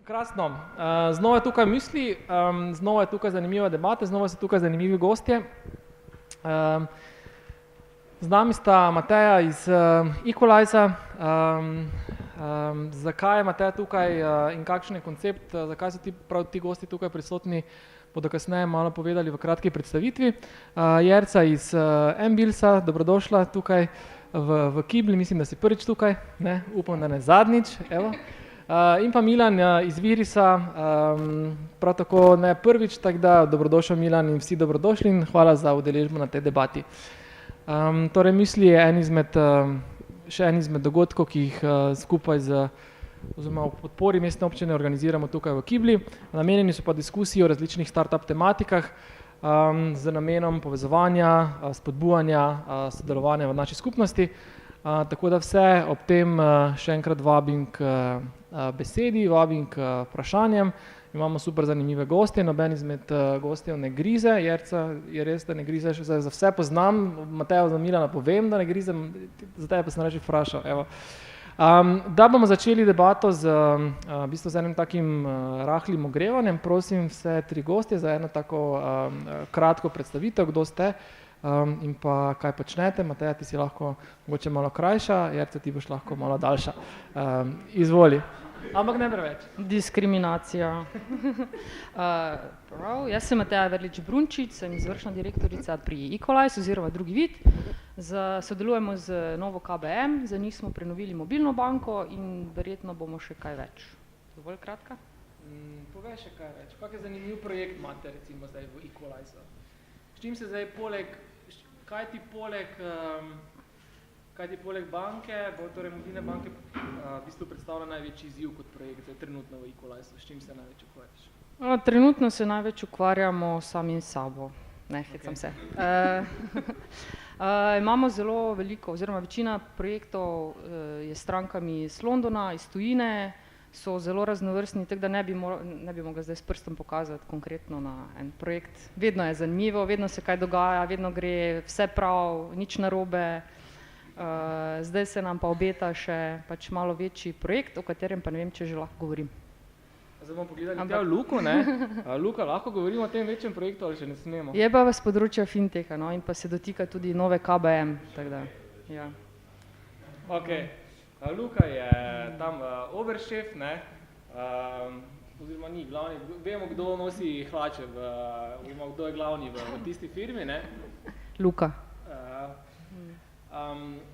Krasno. Znova je tukaj misli, znova je tukaj zanimiva debata, znova so tukaj zanimivi gostje. Z nami sta Mateja iz Equaliza. Zakaj je Mateja tukaj in kakšen je koncept, zakaj so prav ti gosti tukaj prisotni, bodo kasneje malo povedali v kratki predstavitvi. Jerca iz Ambilsa, dobrodošla tukaj v Kibli, mislim, da si prvič tukaj, ne? Upam, da ne zadnjič. Evo. In pa Milan iz Virisa, prav tako ne prvič, tako da dobrodošel Milan in vsi dobrodošli in hvala za udeležbo na tej debati. Torej misli je še en izmed dogodkov, ki jih skupaj oziroma v podpori mestne občine organiziramo tukaj v Kibli. Namenjeni so pa diskusiji o različnih startup tematikah z namenom povezovanja, spodbujanja, sodelovanja v naši skupnosti. Tako da vse ob tem še enkrat vabim k besedi, vabim k vprašanjem. Imamo super zanimive gostje, noben izmed gostjev ne grize. Jerca je res, da ne grizeš, za vse poznam, Mateja za Milana povem, da ne grizem, za tebe pa sem reči vprašal. Evo. Da bomo začeli debato z enim takim rahlim ogrevanjem, prosim vse tri gostje za eno tako kratko predstavitev, kdo ste in pa kaj počnete. Mateja, ti si lahko mogoče malo krajša, Jerca, ti boš lahko malo daljša. Izvoli. Ampak ne preveč. Diskriminacija. Jaz sem Mateja Verlič-Brunčič, sem izvršna direktorica pri Equalize oziroma Drugi vid. Sodelujemo z novo KBM, za njih smo prenovili mobilno banko in verjetno bomo še kaj več. Dovolj kratka? Povej še kaj več. Kak je zanimiv projekt imate recimo zdaj v Equalize? S čim se zdaj kaj ti poleg banke, torej mobilne banke, v bistvu predstavlja največji izziv kot projekt zdaj trenutno v Equalize? S čim se največ ukvarjaš? Trenutno se največ ukvarjamo sami s sabo. Ne, hecam se. Imamo zelo veliko, oziroma večina projektov je s strankami iz Londona, iz tujine, so zelo raznovrstni, tako da ne bi mogla zdaj s prstom pokazati konkretno na en projekt. Vedno je zanimivo, vedno se kaj dogaja, vedno gre vse prav, nič narobe. Zdaj se nam pa obeta še pač malo večji projekt, o katerem pa ne vem, če že lahko govorim. Zdaj bomo pogledali tja Luko, ne? Luka, lahko govorimo o tem večjem projektu ali še ne smemo? Je pa z področja fintecha, no, in pa se dotika tudi nove KBM, tako da, ja. Okej. Luka je tam overšef, ne? Oziroma ni glavni, vemo, kdo nosi hlače, kdo je glavni v tisti firmi, ne? Luka.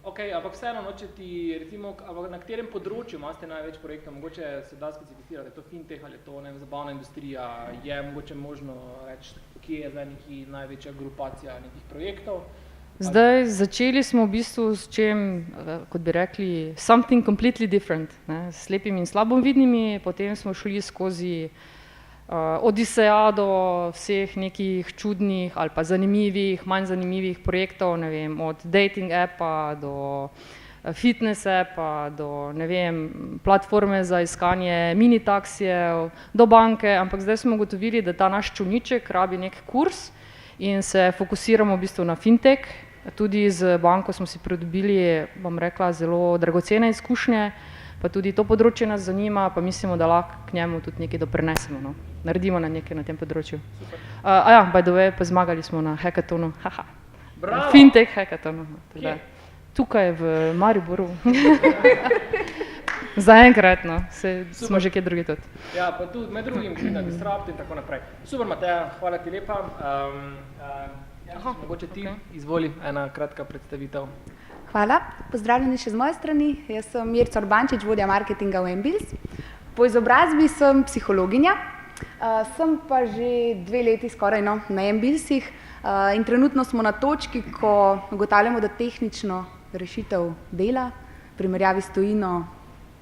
Okej, ampak vseeno, če ti recimo, na katerem področju imate največ projektov, mogoče se da specificirati, je to fintech ali je to zabavna industrija, je mogoče možno reči, kje je zdaj neki največja grupacija nekih projektov? Zdaj, začeli smo v bistvu s čem, kot bi rekli, something completely different, ne, s slepimi in slabovidnimi, potem smo šli skozi odisejado vseh nekih čudnih ali pa zanimivih, manj zanimivih projektov, ne vem, od dating appa do fitness appa, do, ne vem, platforme za iskanje mini taksijev, do banke, ampak zdaj smo ugotovili, da ta naš čolniček rabi nek kurs in se fokusiramo v bistvu na fintech. Tudi z banko smo si pridobili, bom rekla, zelo dragocene izkušnje, pa tudi to področje nas zanima, pa mislimo, da lahko k njemu tudi nekaj doprinesemo, no. Naredimo na nekaj na tem področju. By the way, pa zmagali smo na hackathonu, Bravo! Fintech hackathonu. Kje? Tukaj v Mariboru. Zaenkrat, no, smo že kje drugi tudi. Ja, pa tudi med drugim na Disrupt in tako naprej. Super, Mateja, hvala ti lepa. Mogoče ti, izvoli, ena kratka predstavitev. Hvala, pozdravljeni še z moje strani. Jaz sem Jerca Urbančič, vodja marketinga v Ambils. Po izobrazbi sem psihologinja, sem pa že 2 leti skoraj na Ambilsih in trenutno smo na točki, ko ugotavljamo, da tehnično rešitev dela, v primerjavi s tujino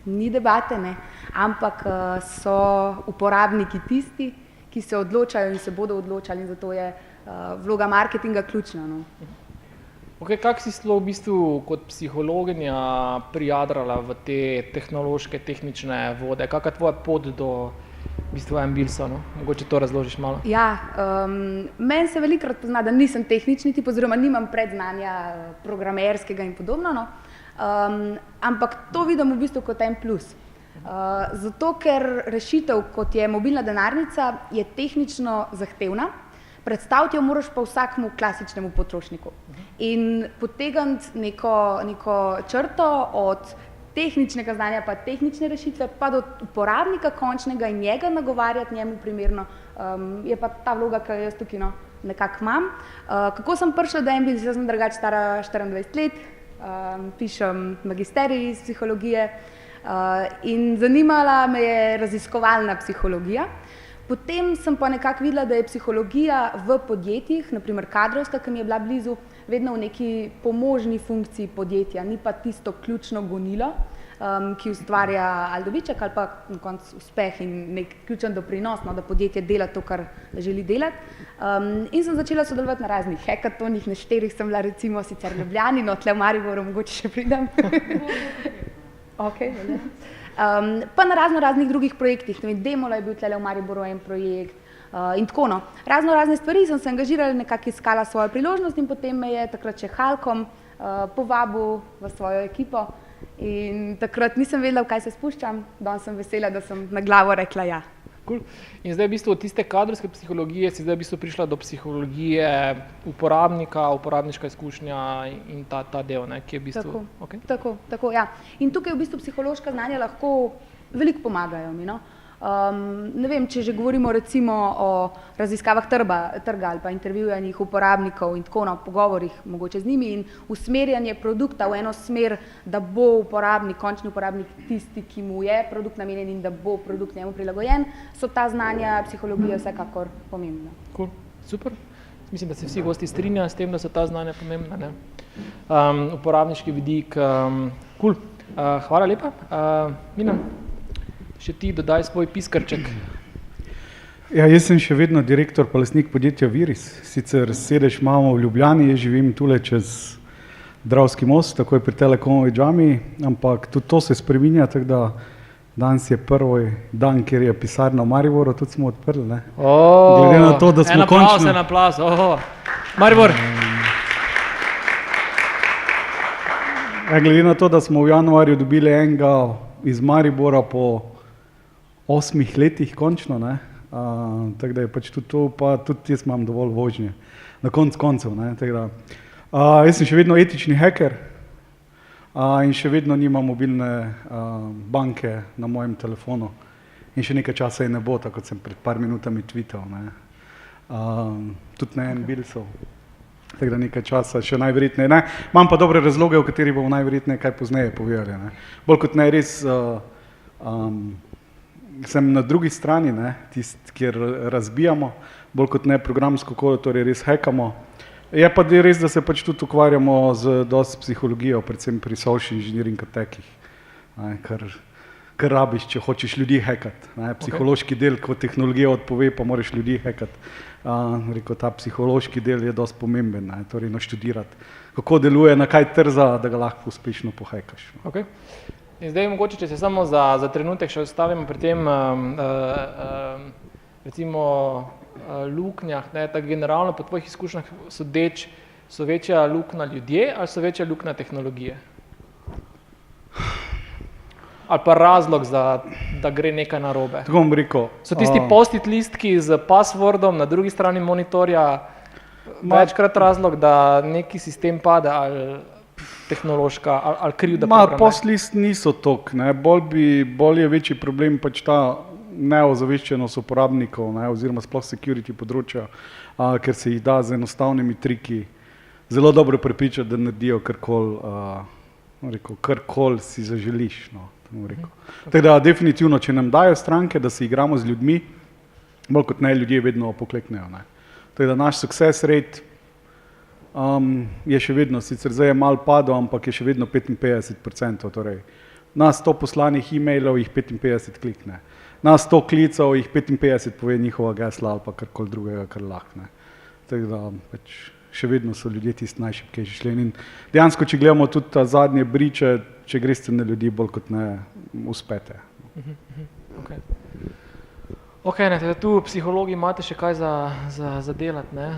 ni debate, ne, ampak so uporabniki tisti, ki se odločajo in se bodo odločali, in zato je vloga marketinga ključna, no. Okej, kako si sploh v bistvu kot psihologinja prijadrala v te tehnološke, tehnične vode? Kakšna je tvoja pot do v bistvu Ambilsa, no? Mogoče to razložiš malo. Ja, meni se velikokrat pozna, da nisem tehnični tip oziroma nimam predznanja programerskega in podobno, no. Ampak to vidim v bistvu kot en plus. Zato, ker rešitev, kot je mobilna denarnica, je tehnično zahtevna, predstaviti jo moraš pa vsakemu klasičnemu potrošniku. In potegniti neko črto od tehničnega znanja pa tehnične rešitve pa do uporabnika končnega in njega nagovarjati njemu primerno, je pa ta vloga, ki jo jaz tukaj nekako imam. Kako sem prišla do Embils? Jaz sem drugače stara 24 let, pišem magisterij iz psihologije in zanimala me je raziskovalna psihologija. Potem sem pa nekako videla, da je psihologija v podjetjih, naprimer kadrovska, ki mi je bila blizu, vedno v neki pomožni funkciji podjetja, ni pa tisto ključno gonilo, ki ustvarja ali dobiček ali pa na koncu uspeh in nek ključen doprinos, da podjetje dela to, kar želi delati. In sem začela sodelovati na raznih hackatonih, na 4 sem bila recimo sicer v Ljubljani, no tle v Mariboru mogoče še pridem. Okay, pa na raznih drugih projektih, Demola je bil tle v Mariboru en projekt in tako no. Razne stvari sem se angažirala, nekako iskala svojo priložnost in potem me je takrat še Halkom povabil v svojo ekipo in takrat nisem vedela, v kaj se spuščam, danes sem vesela, da sem na glavo rekla ja. Cool. In zdaj v bistvu od tiste kadrovske psihologije si zdaj v bistvu prišla do psihologije uporabnika, uporabniška izkušnja in ta del, ne, ki je v bistvu... Tako, ja. In tukaj v bistvu psihološka znanja lahko veliko pomagajo mi, no. Ne vem, če že govorimo recimo o raziskavah trga ali pa intervjujanjih uporabnikov in tako na pogovorih mogoče z njimi in usmerjanje produkta v eno smer, da bo uporabnik, končni uporabnik tisti, ki mu je produkt namenjen in da bo produkt njemu prilagojen, so ta znanja psihologije vsekakor pomembna. Cool. Super. Mislim, da se vsi gosti strinjajo s tem, da so ta znanja pomembna, ne? Uporabniški vidik, cool. Hvala lepa. Mina, še ti dodaj svoj piskarček. Ja, jaz sem še vedno direktor pa lastnik podjetja Viris. Sicer sedež imamo v Ljubljani, jaz živim tule čez Dravski most, takoj pri Telekomovi džami, ampak tudi to se spreminja, tako da danes je prvi dan, kjer je pisarna v Mariboru, tudi smo odprli, ne? Glede na to, da smo končno... En aplauz. Maribor! Ja, glede na to, da smo v januarju dobili enega iz Maribora po 8 letih končno, ne, tako da je pač tudi to, pa tudi jaz imam dovolj vožnje, na koncev, ne, tako da. Jaz sem še vedno etični hacker in še vedno nimam mobilne banke na mojem telefonu in še nekaj časa je ne bo, tako kot sem pred par minutami tweetal, ne. Tudi ne en Bilsov, tako da nekaj časa še najverjetneje, ne. Imam pa dobre razloge, o katerih bomo najverjetneje kaj pozneje povedali, ne. Bolj kot ne res sem na drugi strani, ne, tisti, kjer razbijamo, bolj kot ne programsko kodo, torej res hackamo. Je pa res, da se pač tudi ukvarjamo z dosti psihologijo, predvsem pri social engineering attackih, kar rabiš, če hočeš ljudi hackati. Psihološki del, ko tehnologija odpove, pa moraš ljudi hackati. Rekel, ta psihološki del je dosti pomemben, torej naštudirati, kako deluje, na kaj trza, da ga lahko uspešno pohackaš. Okay. In zdaj mogoče, če se samo za trenutek še ostavimo pri tem, recimo, luknjah, ne, tako generalno po tvojih izkušnjah sodeč, so večja luknja ljudje ali so večja luknja tehnologije? Ali pa razlog, da gre nekaj narobe? Tako bom rekel. So tisti post-it listki z passwordom na drugi strani monitorja večkrat razlog, da neki sistem pade ali tehnološka ali krivda programa? Post-list niso toliko, ne, bolj je večji problem pač ta neozaveščenost uporabnikov, ne, oziroma sploh security področja, ker se jih da z enostavnimi triki zelo dobro prepričati, da naredijo karkoli si zaželiš, no, rekel. Tako da definitivno, če nam dajo stranke, da se igramo z ljudmi, bolj kot ne, ljudje vedno pokleknejo, ne. Tako da naš success rate je še vedno, sicer zdaj je malo padel, ampak je še vedno 55%, torej na 100 poslanih e-mailov jih 55 klikne, na 100 klicev jih 55 pove njihova gesla ali pa karkoli drugega, kar lahne. Tako da pač še vedno so ljudje tisti najšibkejši člen in dejansko, če gledamo tudi ta zadnje briče, če greste na ljudi, bolj kot ne uspete. Okay. Ok, ne, tu psihologi imate še kaj za delati, ne,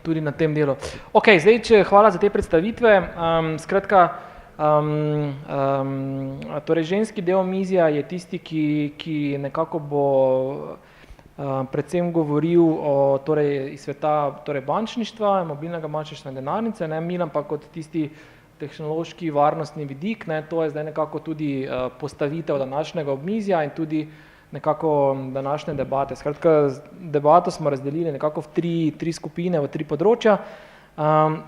tudi na tem delu. Ok, zdaj, hvala za te predstavitve. Skratka, Torej, ženski del omizja je tisti, ki nekako bo predvsem govoril o, torej, iz sveta torej bančništva, mobilnega bančništva in denarnice, ne, Milan pa kot tisti tehnološki varnostni vidik, ne, to je zdaj nekako tudi postavitev današnjega omizja in tudi nekako današnje debate. Skratka, debato smo razdelili nekako v tri skupine, v tri področja.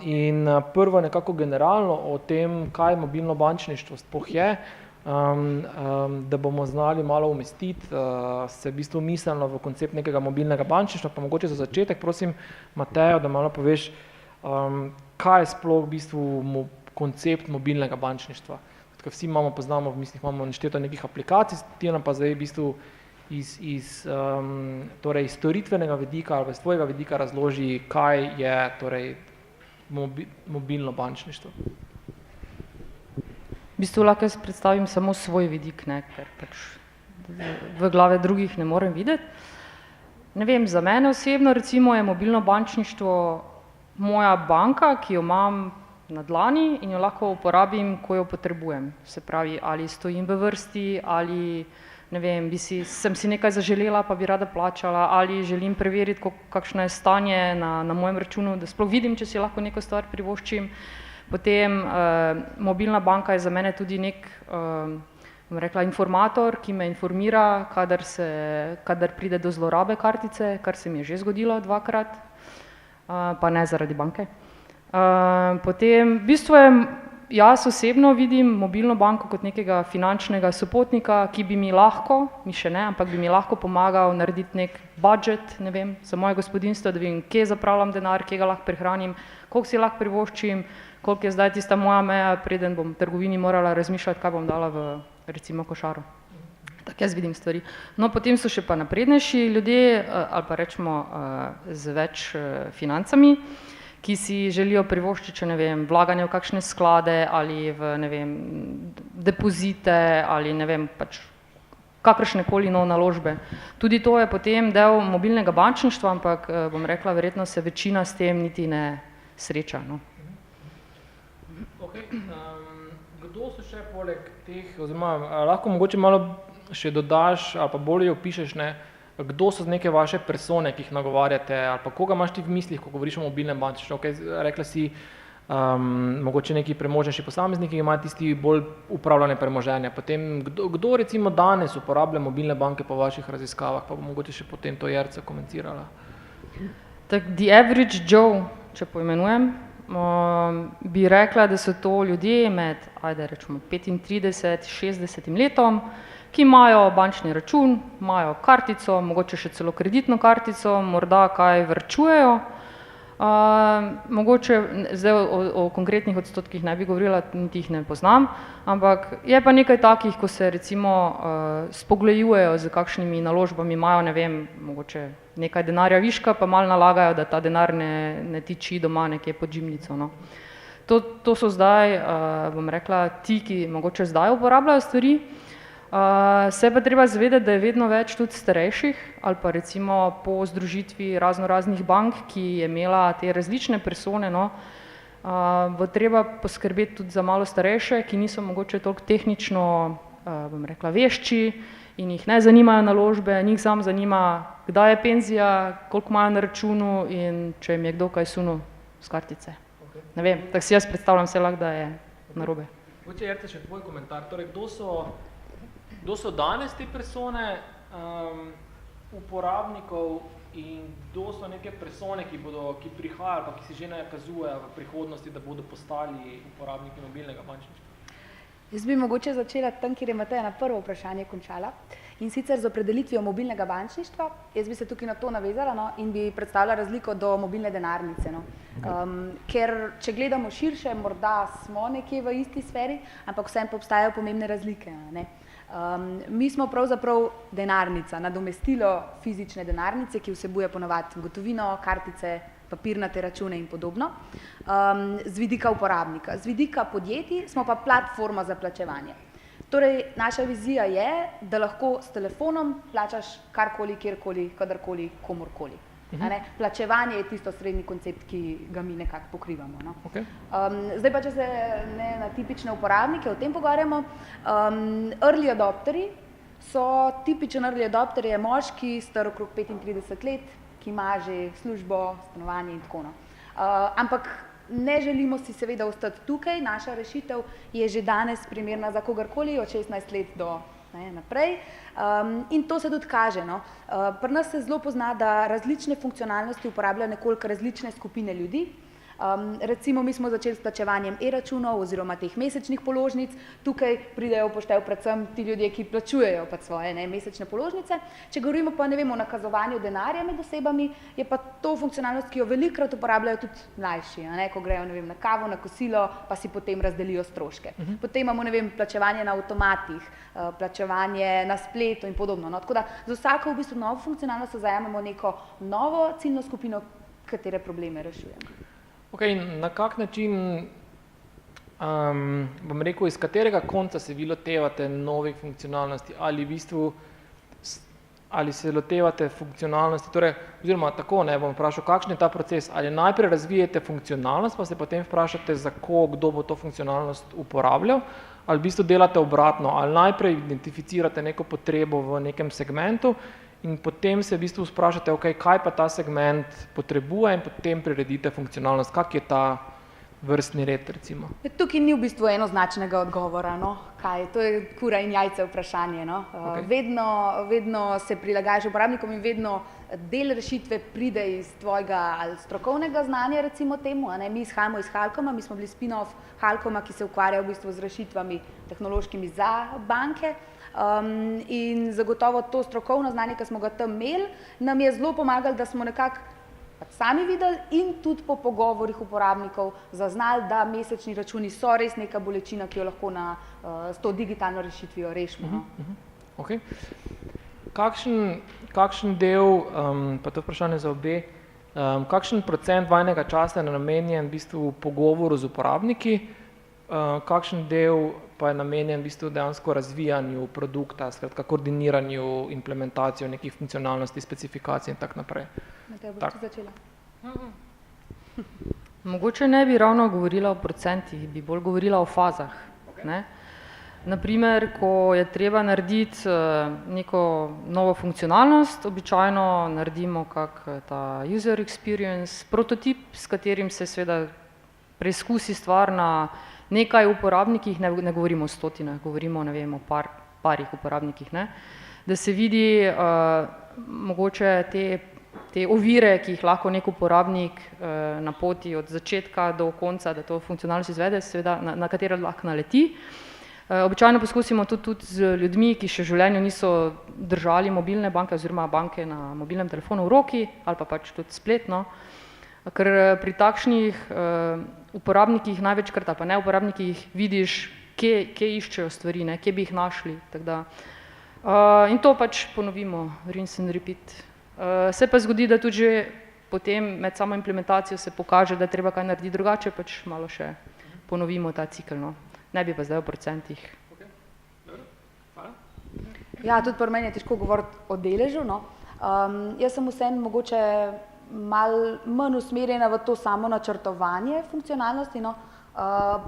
In prvo nekako generalno o tem, kaj mobilno bančništvo sploh je, da bomo znali malo umestiti se v bistvu miselno v koncept nekega mobilnega bančništva, pa mogoče za začetek, prosim, Matejo, da malo poveš, kaj je sploh v bistvu koncept mobilnega bančništva. Vsi poznamo, v mislih imamo nešteto nekih aplikacij, ti nam pa zdaj v bistvu iz torej storitvenega vidika ali iz tvojega vidika razloži, kaj je torej mobilno bančništvo. V bistvu lahko jaz predstavim samo svoj vidik, ne, ker pač v glave drugih ne morem videti. Ne vem, za mene osebno recimo je mobilno bančništvo moja banka, ki jo imam na dlani in jo lahko uporabim, ko jo potrebujem. Se pravi, ali stojim v vrsti, ali ne vem, sem si nekaj zaželela, pa bi rada plačala, ali želim preveriti, kakšno je stanje na mojem računu, da sploh vidim, če si lahko neko stvar privoščim. Potem mobilna banka je za mene tudi nek, bom rekla, informator, ki me informira, kadar pride do zlorabe kartice, kar se mi je že zgodilo 2-krat, pa ne zaradi banke. Potem, v bistvu jaz osebno vidim mobilno banko kot nekega finančnega sopotnika, ki bi mi lahko, mi še ne, ampak bi mi lahko pomagal narediti nek budžet, ne vem, za moje gospodinjstvo, da vem, kje zapravljam denar, kje ga lahko prihranim, koliko si lahko privoščim, koliko je zdaj tista moja meja, preden bom v trgovini morala razmišljati, kaj bom dala v, recimo, košaro. Tako jaz vidim stvari. No, potem so še pa naprednejši ljudje, ali pa rečemo z več financami, ki si želijo privoščiti, če ne vem, vlaganje v kakšne sklade ali v, ne vem, depozite ali ne vem, pač kakršnekoli naložbe. Tudi to je potem del mobilnega bančništva, ampak bom rekla, verjetno se večina s tem niti ne sreča. No. Okay. Kdo so še poleg teh, oziroma lahko mogoče malo še dodaš ali pa bolje opišeš, ne, kdo so neke vaše persone, ki jih nagovarjate, ali pa koga imaš ti v mislih, ko govoriš o mobilnem bančništvu? Okay, rekla si, mogoče neki premožnejši posamezniki, ki imajo tisti bolj upravljanje premoženja. Potem, kdo recimo danes uporablja mobilne banke po vaših raziskavah, pa bo mogoče še potem to Jerca komentirala? Tak, the average Joe, če poimenujem, bi rekla, da so to ljudje med, ajde rečemo, 35-60 letom, ki imajo bančni račun, imajo kartico, mogoče še celo kreditno kartico, morda kaj varčujejo. Mogoče zdaj o konkretnih odstotkih ne bi govorila, niti jih ne poznam, ampak je pa nekaj takih, ko se recimo spoglejujejo z kakšnimi naložbami, imajo, ne vem, mogoče nekaj denarja viška, pa malo nalagajo, da ta denar ne tiči doma nekje pod žimnico. No. To so zdaj, bom rekla, ti, ki mogoče zdaj uporabljajo stvari. Se pa treba zavedati, da je vedno več tudi starejših ali pa recimo po združitvi raznih bank, ki je imela te različne persone, no, bo treba poskrbeti tudi za malo starejše, ki niso mogoče toliko tehnično, bom rekla, vešči in jih ne zanimajo naložbe, njih samo zanima, kdaj je penzija, koliko imajo na računu in če jim je kdo kaj sunil z kartice. Okay. Ne vem, tako si jaz predstavljam vse lahko, da je narobe. Hoče Jerca še tvoj komentar, torej kdo so danes te persone uporabnikov in kdo so neke persone, ki prihajajo, pa ki si že nakazujejo v prihodnosti, da bodo postali uporabniki mobilnega bančništva? Jaz bi mogoče začela tam, kjer je Mateja na prvo vprašanje končala, in sicer z opredelitvijo mobilnega bančništva. Jaz bi se tukaj na to navezala, no, in bi predstavila razliko do mobilne denarnice. No. Ker če gledamo širše, morda smo nekje v isti sferi, ampak vsem pa obstajajo pomembne razlike. Ne. Mi smo pravzaprav denarnica, nadomestilo fizične denarnice, ki vsebuje ponovadi gotovino, kartice, papirnate račune in podobno, z vidika uporabnika. Z vidika podjetij smo pa platforma za plačevanje. Torej, naša vizija je, da lahko s telefonom plačaš karkoli, kjerkoli, kadarkoli, komorkoli. A ne? Plačevanje je tisto srednji koncept, ki ga mi nekako pokrivamo. No? Okay. Zdaj pa, če se ne na tipične uporabnike o tem pogovarjamo, early adopterji so tipičen early adopter je moški, star okrog 35 let, ki ima že službo, stanovanje in tako. Ampak ne želimo si seveda ostati tukaj, naša rešitev je že danes primerna za kogarkoli od 16 let do naprej. In to se tudi kaže. No. Pri nas se zelo pozna, da različne funkcionalnosti uporabljajo nekoliko različne skupine ljudi. Recimo, mi smo začeli s plačevanjem e-računov oziroma teh mesečnih položnic. Tukaj pridejo v poštev predvsem ti ljudje, ki plačujejo pa svoje mesečne položnice. Če govorimo pa, ne vem, o nakazovanju denarja med osebami, je pa to funkcionalnost, ki jo velikokrat uporabljajo tudi mlajši, ko grejo, ne vem, na kavo, na kosilo, pa si potem razdelijo stroške. Potem imamo, ne vem, plačevanje na avtomatih, plačevanje na spletu in podobno. No, tako da za vsako v bistvu novo funkcionalnost zajamemo neko novo ciljno skupino, katere probleme rešujemo. Okay, na kak način, bom rekel, iz katerega konca se vi lotevate novih funkcionalnosti ali v bistvu, ali se lotevate funkcionalnosti, torej, oziroma tako, bom vprašal, kakšen je ta proces, ali najprej razvijete funkcionalnost, pa se potem vprašate, za kdo bo to funkcionalnost uporabljal, ali v bistvu delate obratno, ali najprej identificirate neko potrebo v nekem segmentu, in potem se v bistvu vprašate, okay, kaj pa ta segment potrebuje in potem priredite funkcionalnost. Kak je ta vrstni red, recimo? Tukaj ni v bistvu enoznačnega odgovora, no? Kaj? To je kura in jajce vprašanje. No? Okay. Vedno se prilagajaš uporabnikom in vedno del rešitve pride iz tvojega ali strokovnega znanja, recimo temu. A ne? Mi izhajamo iz Halcoma, mi smo bili spin-off Halcoma, ki se ukvarja v bistvu z rešitvami tehnološkimi za banke. In zagotovo to strokovno znanje, ki smo ga tam imeli, nam je zelo pomagali, da smo nekako sami videli in tudi po pogovorih uporabnikov zaznali, da mesečni računi so res neka bolečina, ki jo lahko s to digitalno rešitvijo rešimo. Okay. Kakšen del, pa to vprašanje za obe, kakšen procent vajnega časa je namenjen v bistvu pogovoru z uporabniki, kakšen del pa je namenjen v bistvu dejansko razvijanju produkta, skratka koordiniranju, implementacijo nekih funkcionalnosti, specifikacij in tako naprej. Mogoče ne bi ravno govorila o procentih, bi bolj govorila o fazah. Okay. Naprimer, ko je treba narediti neko novo funkcionalnost, običajno naredimo ta user experience, prototip, s katerim se seveda preizkusi stvar na nekaj uporabnikih, ne govorimo o stotinah, govorimo, ne vem, o parih uporabnikih, da se vidi mogoče te ovire, ki jih lahko nek uporabnik na poti od začetka do konca, da to funkcionalnost izvede, seveda na katero lahko naleti. Običajno poskusimo tudi z ljudmi, ki še v življenju niso držali mobilne banke oziroma banke na mobilnem telefonu v roki ali pa pač tudi spletno, ker pri takšnih uporabnikih največkrat, pa ne uporabnikih, vidiš, kje iščejo stvari, kje bi jih našli. In to pač ponovimo, rinse and repeat. Se pa zgodi, da tudi že potem med samo implementacijo se pokaže, da je treba kaj narediti drugače, pač malo še ponovimo ta cikel. No. Ne bi pa zdaj o procentih. Ja, tudi pri meni je težko govoriti o deležu. No. Jaz sem vseeno mogoče malo manj usmerjena v to samo načrtovanje funkcionalnosti, no,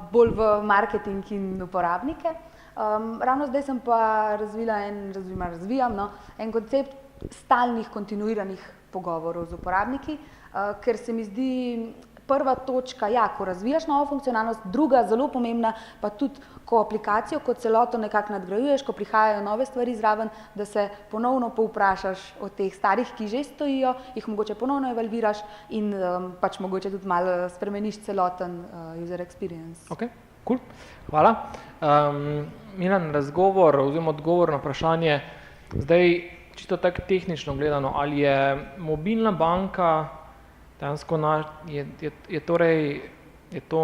bolj v marketing in uporabnike. Ravno zdaj sem pa razvijam en koncept stalnih, kontinuiranih pogovorov z uporabniki, ker se mi zdi prva točka, ja, ko razvijaš novo funkcionalnost, druga, zelo pomembna, pa tudi, ko aplikacijo kot celoto nekako nadgrajuješ, ko prihajajo nove stvari zraven, da se ponovno povprašaš o teh starih, ki že stojijo, jih mogoče ponovno evalviraš in pač mogoče tudi malo spremeniš celoten user experience. Ok, cool. Hvala. Milan, razgovor oziroma odgovor na vprašanje, zdaj čisto tako tehnično gledano, ali je mobilna banka dejansko je to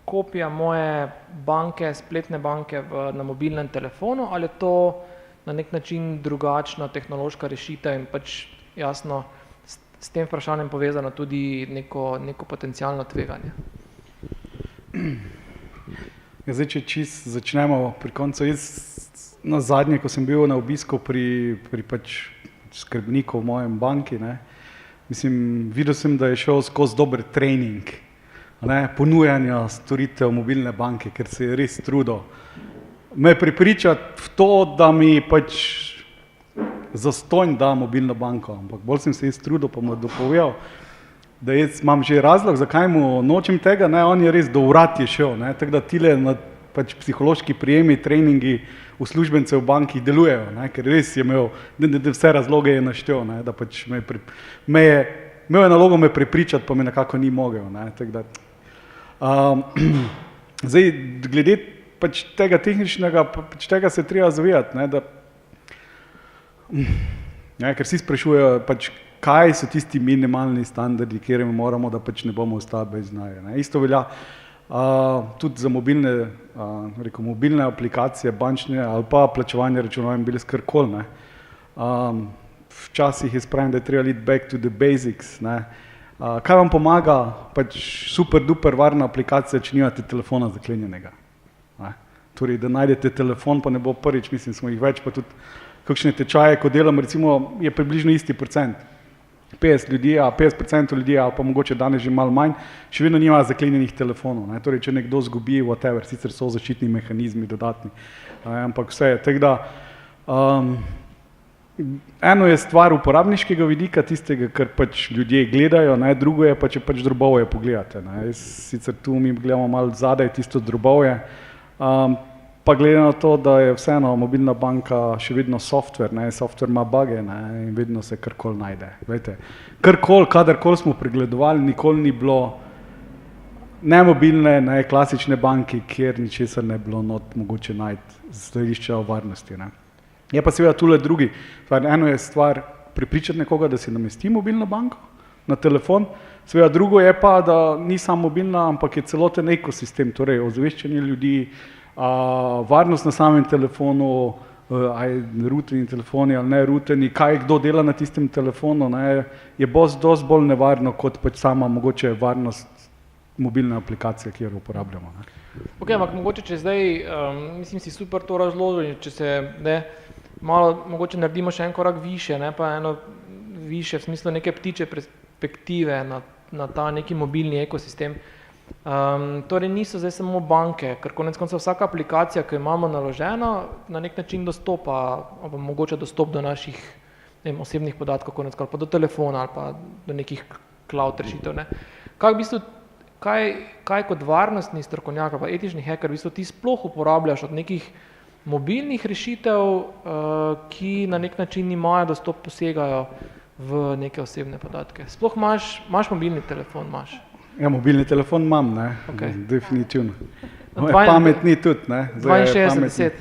kopija moje banke, spletne banke na mobilnem telefonu, ali je to na nek način drugačna tehnološka rešitev in pač jasno s tem vprašanjem povezano tudi neko potencialno tveganje? Zdaj, če čisto začnemo pri koncu, na zadnje, ko sem bil na obisku pri pač skrbniku v mojem banki, Mislim, videl sem, da je šel skozi dober trening, ponujanja storitev mobilne banke, ker se je res trudil. Me prepričati v to, da mi pač zastonj da mobilno banko, ampak bolj sem se trudil, pa mu dopovedal, da jaz imam že razlog, zakaj mu nočem tega, on je res do vrat je šel, tako da tile pač psihološki prijemi, treningi uslužbencev v banki delujejo, ker res je imel, da vse razloge je naštel, da pač imel je nalogo me prepričati, pa me nekako ni mogel. Zdaj, glede pač tega tehničnega, pač tega se treba zavedati, ker vsi sprašujejo, pač, kaj so tisti minimalni standardi, kjer moramo, da pač ne bomo ostali brez denarja. Isto velja tudi za mobilne aplikacije, bančne ali pa plačevanje računov in bili karkoli. Včasih jaz pravim, da je treba iti back to the basics. Kaj vam pomaga pač super duper varna aplikacija, če nimate telefona zaklenjenega? Torej, da najdete telefon, pa ne bo prvič, mislim, smo jih več, pa tudi kakšne tečaje, ko delam, recimo, je približno isti procent. 50% ljudi, ali pa mogoče danes že malo manj, še vedno nima zaklenjenih telefonov. Torej, če nekdo zgubi, whatever, sicer so zaščitni mehanizmi dodatni, ampak vse je. Tako da, eno je stvar uporabniškega vidika, tistega, kar pač ljudje gledajo, drugo je pa, če pač drobovje pogledate. Sicer tu mi gledamo malo zadaj tisto drobovje, pa glede na to, da je vseeno mobilna banka še vedno software, software ima buge in vedno se karkoli najde. Karkoli, kadarkoli smo pregledovali, nikoli ni bilo ne mobilne, ne klasične banke, kjer ničesar ne bilo mogoče najti z stališča o varnosti. Je pa seveda tule drugi. Eno je stvar prepričati nekoga, da si namesti mobilno banko na telefon, seveda drugo je pa, da ni samo mobilna, ampak je celoten ekosistem, torej ozaveščanje ljudi, varnost na samem telefonu, ruteni telefoni ali ne ruteni, kaj kdo dela na tistem telefonu, je dosti bolj nevarno kot pač sama mogoče varnost mobilne aplikacije, ki jo uporabljamo. Ok, ampak mogoče, če zdaj, mislim si super to razložil, če se malo mogoče naredimo še en korak više, pa eno više v smislu neke ptiče perspektive na ta neki mobilni ekosistem. Torej niso zdaj samo banke, ker konec konca vsaka aplikacija, ki jo imamo naloženo, na nek način dostopa, ali pa mogoče dostop do naših osebnih podatkov, konec konca, pa do telefona ali pa do nekih cloud rešitev. Kaj kot varnostni strokovnjak ali pa etični hacker v bistvu ti sploh uporabljaš od nekih mobilnih rešitev, ki na nek način imajo dostop, posegajo v neke osebne podatke? Sploh imaš mobilni telefon, imaš? Ja, mobilni telefon imam, definitivno. Pametni tudi, 6210.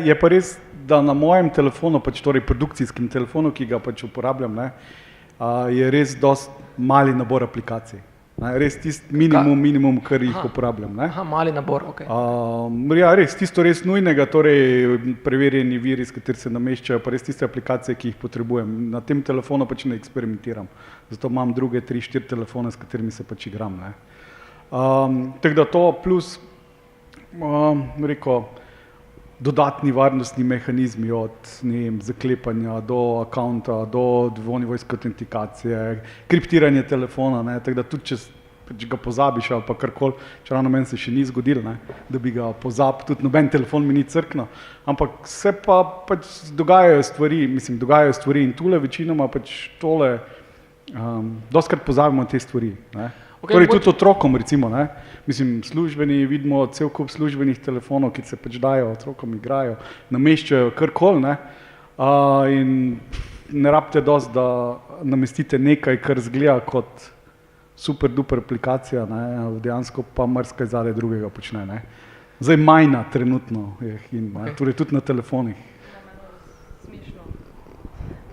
Je pa res, da na mojem telefonu, pač torej produkcijskem telefonu, ki ga pač uporabljam, je res dosti mali nabor aplikacij. Res tisti minimum, kar jih uporabljam. Mali nabor, ok. Ja, res, tisto res nujnega, torej preverjeni viri, s kateri se nameščajo, pa res tiste aplikacije, ki jih potrebujem. Na tem telefonu pač ne eksperimentiram, zato imam druge 3-4 telefone, s katerimi se pač igram. Tako da to plus, dodatni varnostni mehanizmi od zaklepanja do akaunta, do dvonivojske autentikacije, kriptiranje telefona, tako da tudi če ga pozabiš ali pa karkoli, če ravno meni se še ni zgodilo, da bi ga pozabil, tudi noben telefon mi ni crknil, ampak se pa pač dogajajo stvari in tule večinoma pač tole, dostikrat pozabimo te stvari. Torej tudi otrokom recimo, službeni, vidimo cel kup službenih telefonov, ki se pač dajo, otrokom igrajo, nameščajo karkoli, in ne rabite dosti, da namestite nekaj, kar zgleda kot super duper aplikacija, dejansko pa marsikaj zadaj drugega počne. Zdaj majna trenutno je, torej tudi na telefonih.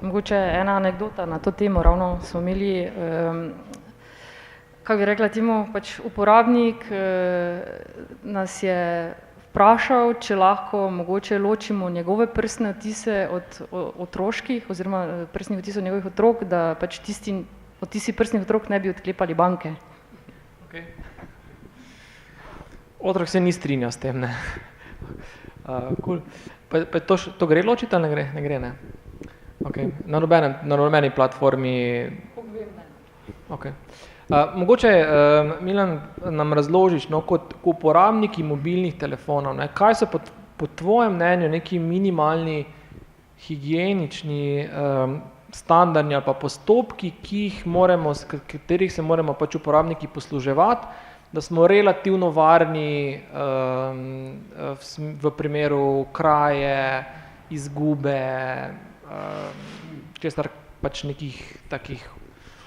Mogoče ena anekdota na to temo, ravno smo imeli, kako bi rekla temu, pač uporabnik nas je vprašal, če lahko mogoče ločimo njegove prstne odtise od otroških, oziroma prstnih odtisov njegovih otrok, da pač odtisi prstnih otrok ne bi odklepali banke. Otrok se ni strinjal s tem, Cool. Pa to gre ločiti ali ne gre? Okay. Na nobeni platformi. Okay. Mogoče, Milan, nam razložiš, no, kot uporabniki mobilnih telefonov, ne, kaj so po tvojem mnenju neki minimalni higienični standardi ali pa postopki, katerih se moramo pač uporabniki posluževati, da smo relativno varni v primeru kraje, izgube, česar pač nekih takih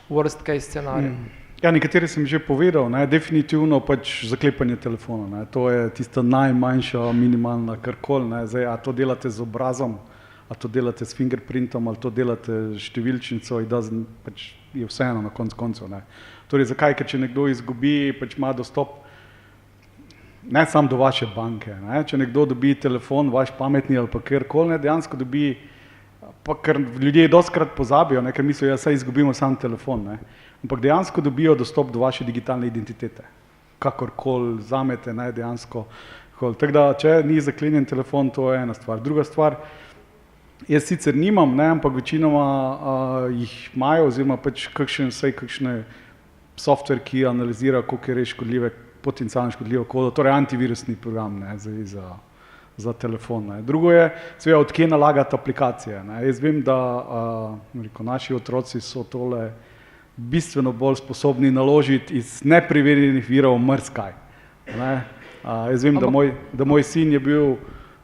worst case scenarijev. Ja, nekateri sem že povedal, ne, definitivno pač zaklepanje telefona, ne, to je tista najmanjša minimalna karkoli, ne, zdaj, a to delate z obrazom, a to delate s fingerprintom, ali to delate z številčnico, pač je vseeno na koncu, ne. Torej, zakaj? Ker če nekdo izgubi, pač ima dostop ne samo do vaše banke, ne, če nekdo dobi telefon, vaš pametni ali pa kjerkoli, ne, dejansko dobi, pa ker ljudje dostikrat pozabijo, ne, ker mislijo, ja, saj izgubimo sam telefon, ne, ampak dejansko dobijo dostop do vaše digitalne identitete, kakorkoli vzamete, ne, dejansko. Tako da, če ni zaklenjen telefon, to je ena stvar. Druga stvar, jaz sicer nimam, ne, ampak večinoma jih imajo, oziroma pač kakšne software, ki analizira, koliko je res škodljive, potencialno škodljivo kodo, torej antivirusni program, ne, za telefon, ne. Drugo je, seveda, od kje nalagati aplikacije, ne. Jaz vem, da naši otroci so tole bistveno bolj sposobni naložiti iz nepreverjenih virov marsikaj, ne. Jaz vem, da moj sin je bil,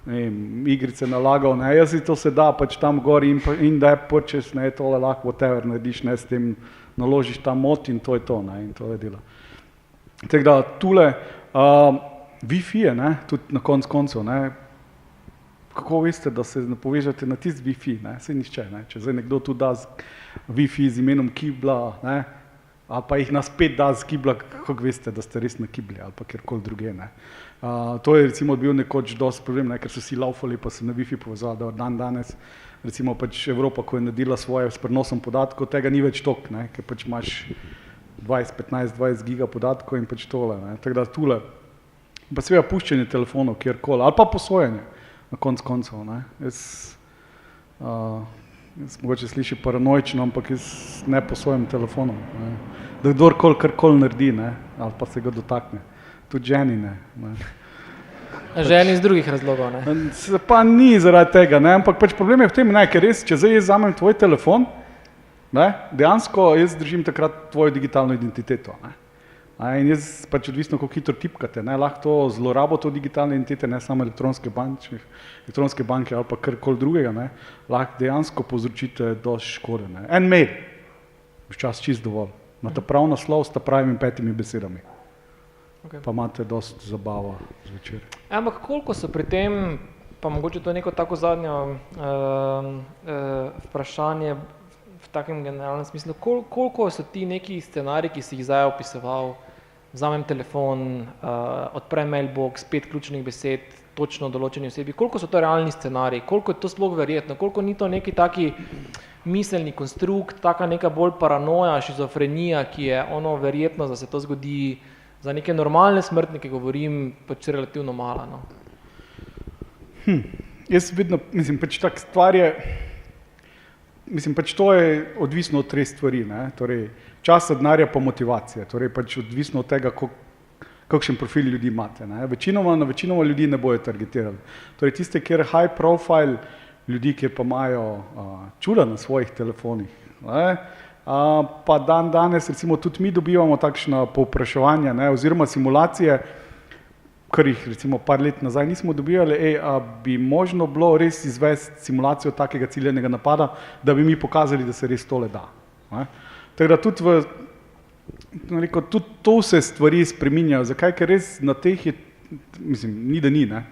ne vem, igrice nalagal, ne, jaz si to se da, pač tam gor in da purchase, ne, tole lahko whatever narediš, ne, s tem naložiš tam mod in to je to, ne, in to je delo. Tako da tule, Wi-Fi je, ne, tudi na koncu, ne, kako veste, da se povežete na tisti Wi-Fi, ne, saj nišče, ne, če zdaj nekdo tu da Wi-Fi z imenom kibla, ne, ali pa jih nas 5 da z kibla, kako veste, da ste res na kibli ali pa kjerkoli druge, ne. To je recimo bil nekoč dosti problem, ne, ker so si laufali pa se na Wi-Fi povezali, da danes, recimo pač Evropa, ko je naredila svoje s prenosom podatkov, tega ni več toliko, ne, ker pač imaš 20 giga podatkov in pač tole, ne, tako da tule, pa seveda puščanje telefonov kjerkoli, ali pa posojanje na koncev, ne, jaz mogoče sliši paranoično, ampak jaz ne posojam telefonov, ne, da kdorkoli karkoli naredi, ne, ali pa se ga dotakne, tudi ženi ne. Ženi iz drugih razlogov, ne? Pa ni zaradi tega, ne, ampak pač problem je v tem, ne, ker res, če zdaj jaz vzamem tvoj telefon, ne, dejansko jaz držim takrat tvojo digitalno identiteto, ne. In jaz pač odvisno, kako hitro tipkate, ne, lahko to zlorabo to digitalne identitete, ne samo elektronske banke ali pa karkoli drugega, ne, lahko dejansko povzročite dosti škode, ne. En mail, včasih čisto dovolj, imate prav naslov s pravimi 5 besedami. Okay. Pa imate dosti zabava zvečer. Ampak koliko so pri tem, pa mogoče to je neko tako zadnje vprašanje v takem generalnem smislu, koliko so ti neki scenariji, ki si jih zdaj opisoval, vzamem telefon, odprem mailbox, 5 ključnih besed, točno določeni osebi, koliko so to realni scenariji, koliko je to sploh verjetno, koliko ni to neki taki miselni konstrukt, taka neka bolj paranoja, šizofrenija, ki je ono verjetno, da se to zgodi. Za neke normalne smrtnike govorim pač relativno malo, no. Jaz vedno, mislim, pač tak stvar je, mislim, pač to je odvisno od 3 stvari, ne, torej časa, denarja pa motivacije, torej pač odvisno od tega, kakšen profil ljudi imate, ne, večinoma ljudi ne bojo targetirali, torej tiste, kjer high profile ljudi, kjer pa imajo čuda na svojih telefonih, ne, pa danes recimo tudi mi dobivamo takšna povpraševanja, ne, oziroma simulacije, kar jih recimo par let nazaj nismo dobivali, bi možno bilo res izvesti simulacijo takega ciljenega napada, da bi mi pokazali, da se res tole da, ne. Tako da tudi to se stvari spreminjajo, zakaj, ker res na teh je, mislim, ni da ni, ne,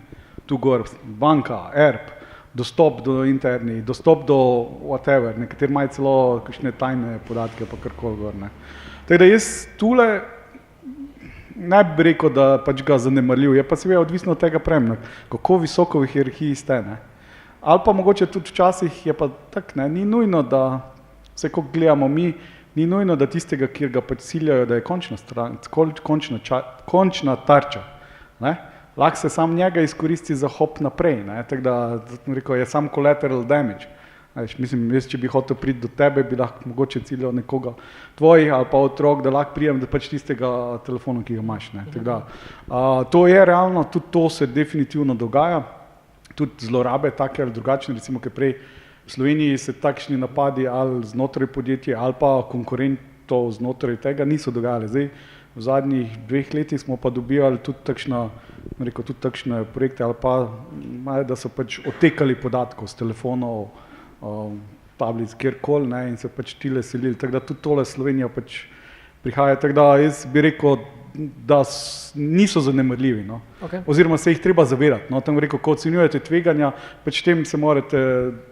tu gor, banka, ERP, dostop do interni, dostop do whatever, nekateri imajo celo kakšne tajne podatke, pa karkoli gor, ne. Tako da jaz tule ne bi rekel, da pač ga zanemarljiv, je pa seveda odvisno od tega premna, kako visoko v hierarhiji ste, ne. Ali pa mogoče tudi včasih je pa tak, ne, ni nujno, da vse, ko gledamo mi, ni nujno, da tistega, kjer ga pač ciljajo, da je končna tarča, ne. Lahko se sam njega izkoristi za hop naprej, ne, tako da rekel, je sam collateral damage, Mislim, jaz, če bi hotel priti do tebe, bi lahko mogoče ciljal nekoga tvojih ali pa otrok, da lahko prijem, da pač tistega telefona, ki ga imaš. To je realno, tudi to se definitivno dogaja, tudi zlorabe take ali drugačne, recimo, ker prej v Sloveniji se takšni napadi ali znotraj podjetja ali pa konkurentov znotraj tega niso dogajali. Zdaj, v zadnjih 2 letih smo pa dobivali tudi takšne projekte ali pa, da so pač odtekali podatkov z telefonov, tablic, kjerkoli, in se pač tile selili, tako da tudi tole Slovenija pač prihaja, tako da jaz bi rekel, da niso zanemarljivi, oziroma se jih treba zavedati, tam rekel, ko ocenjujete tveganja, pač tem se morate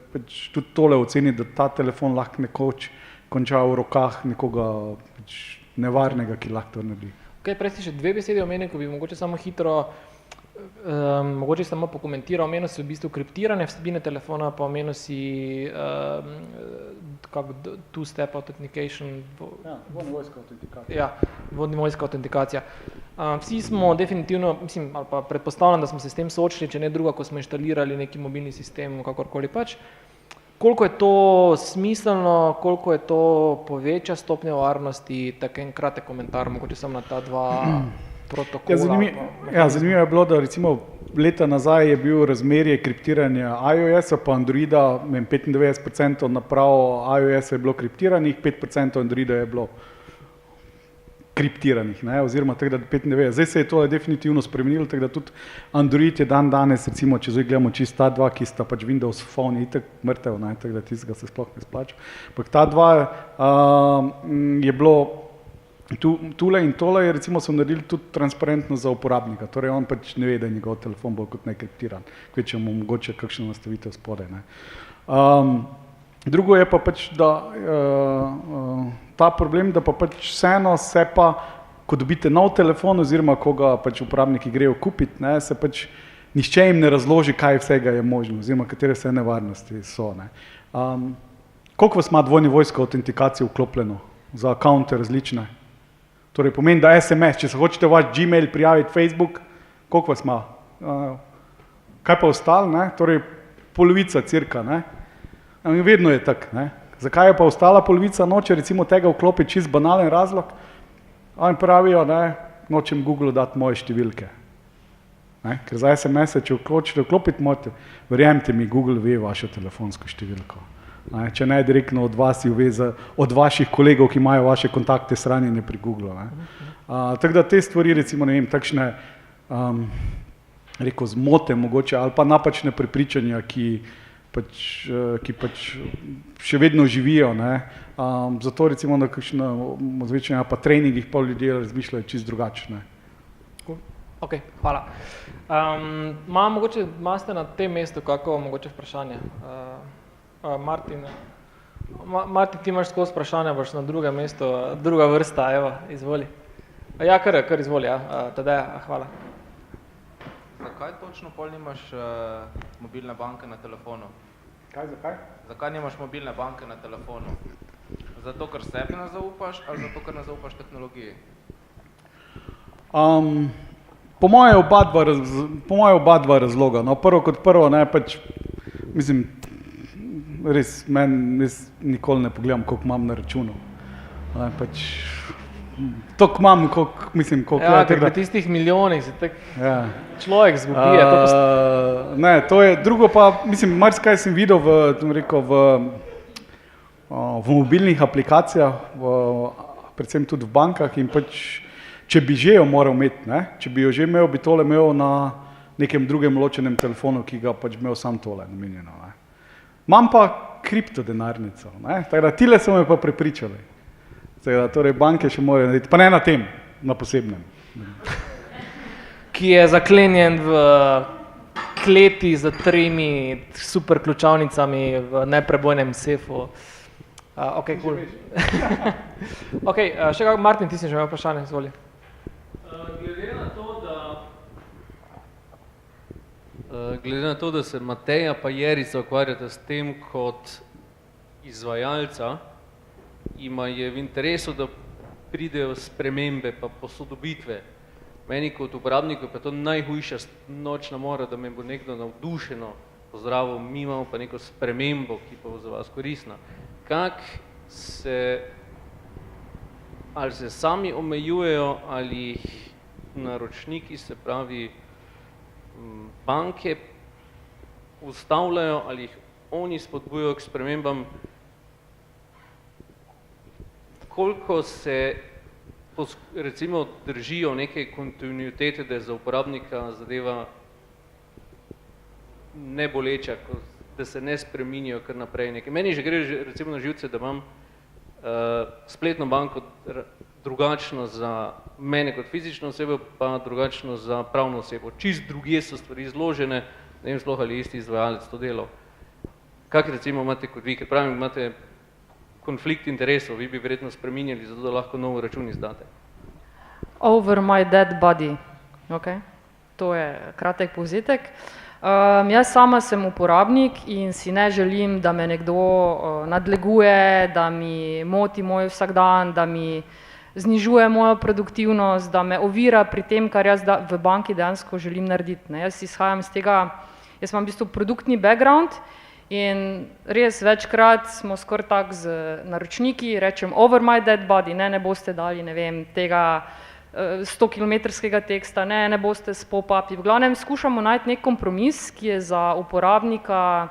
pač tudi tole oceniti, da ta telefon lahko nekoč konča v rokah nekoga pač nevarnega, ki lahko to naredi. Prej si še 2 besede omenil, ko bi mogoče samo hitro mogoče samo pokomentiral, omenil si v bistvu kriptirane vsebine telefona, pa omenil si two-step authentication. Vodnivojska autentikacija. Vsi smo definitivno, mislim, ali pa predpostavljam, da smo se s tem soočili, če ne druga, ko smo inštalirali neki mobilni sistem, kakorkoli pač. Koliko je to smiselno, koliko je to poveča stopnjo varnosti, tak en kratek komentar, mogoče samo na ta 2 protokola. Zanimivo je bilo, da recimo leta nazaj je bil razmerje kriptiranja iOS-a pa Androida, 95% naprav iOS-a je bilo kriptiranih, 5% Androida je bilo kriptiranih, oziroma tako da 95%. Zdaj se je to definitivno spremenilo, tako da tudi Android je danes, recimo, če zdaj gledamo čisto ta 2, ki sta pač Windows Phone itak mrtev, tako da tistega se sploh ne splača. Ampak ta 2 je bilo tule in tole je, recimo, so naredili tudi transparentno za uporabnika, torej on pač ne ve, da je njegov telefon bolj kot nekriptiran, če mu mogoče kakšno nastavitev spodaj. Drugo je pa pač, da ta problem, da pa pač vseeno se pa, ko dobite nov telefon oziroma ko ga pač uporabniki grejo kupiti, se pač nihče jim ne razloži, kaj vsega je možno oziroma katere vse nevarnosti so. Koliko vas ima dvojnivojsko autentikacijo vklopljeno za akaunte različne? Torej pomeni, da SMS, če se hočete vaš Gmail prijaviti, Facebook, koliko vas ima? Kaj pa ostalo? Torej polovica cirka. Vedno je tako. Zakaj je pa ostala polovica noče recimo tega vklopiti čist banalen razlog? Oni pravijo, nočem Google dati moje številke. Ker za SMS-e, če hočete vklopiti, morate, verjemite mi, Google ve vašo telefonsko številko. Če ne direktno od vas jo ve, od vaših kolegov, ki imajo vaše kontakte shranjene pri Google. Tako da te stvari, recimo, ne vem, takšne zmote mogoče ali pa napačne prepričanja, ki pač še vedno živijo. Zato recimo na kakšne zvečanja pa treningih pa ljudje razmišljajo čisto drugačne. Ok, hvala. Mogoče imate na tem mestu kako mogoče vprašanje? Martin, ti imaš skozi vprašanja, boš na drugem mestu, druga vrsta, evo, izvoli. Ja, kar izvoli, Tadeja, hvala. Zakaj točno pol nimaš mobilne banke na telefonu? Zakaj? Zakaj nimaš mobilne banke na telefonu? Zato, ker sebi ne zaupaš ali zato, ker ne zaupaš tehnologiji? Po moje oba dva razloga. Prvo kot prvo, pač, mislim, res, jaz nikoli ne pogledam, koliko imam na računu. Pač, toliko imam, koliko, mislim, koliko... Ja, ker pri tistih milijonih se tak človek zgubi. Ne, to je drugo pa, mislim, marsikaj sem videl v mobilnih aplikacijah, predvsem tudi v bankah in pač, če bi že jo moral imeti, če bi jo že imel, bi tole imel na nekem drugem ločenem telefonu, ki ga pač imel sam tole namenjeno. Imam pa kriptodenarnico, tako da tile so me pa prepričali. Torej banke še morajo narediti, pa ne na tem, na posebnem. Ki je zaklenjen v kleti z 3 super ključavnicami v neprebojnem sefu. Ok, cool. Ok, še kako, Martin, ti si že imel vprašanje, izvoli. Glede na to, da se Mateja pa Jerica ukvarjata s tem kot izvajalca, ima je v interesu, da pridejo spremembe pa posodobitve. Meni kot uporabniku je pa to najhujša nočna mora, da me bo nekdo navdušeno pozdravil, mi imamo pa neko spremembo, ki pa bo za vas koristna. Ali se sami omejujejo, ali jih naročniki, se pravi banke, ustavljajo, ali jih oni spodbujajo k spremembam, koliko se recimo držijo neke kontinuitete, da je za uporabnika zadeva neboleča, da se ne spreminjajo kar naprej nekaj. Meni že gre recimo na živce, da imam spletno banko drugačno za mene kot fizično osebo, pa drugačno za pravno osebo. Čist drugje so stvari izložene, ne vem sploh, ali isti izvajalec to delal. Kak recimo imate kot vi, ker pravim, imate konflikt interesov, vi bi verjetno spreminjali, zato da lahko nov račun izdate. Over my dead body. Okay. To je kratek povzetek. Jaz sama sem uporabnik in si ne želim, da me nekdo nadleguje, da mi moti moj vsakdan, da mi znižuje mojo produktivnost, da me ovira pri tem, kar jaz v banki dejansko želim narediti. Ne. Jaz izhajam iz tega, jaz imam v bistvu produktni background in res večkrat smo skoraj tak z naročniki, rečem over my dead body, ne boste dali, ne vem, tega 100-kilometrskega teksta, ne boste s pop-upi. V glavnem skušamo najti nek kompromis, ki je za uporabnika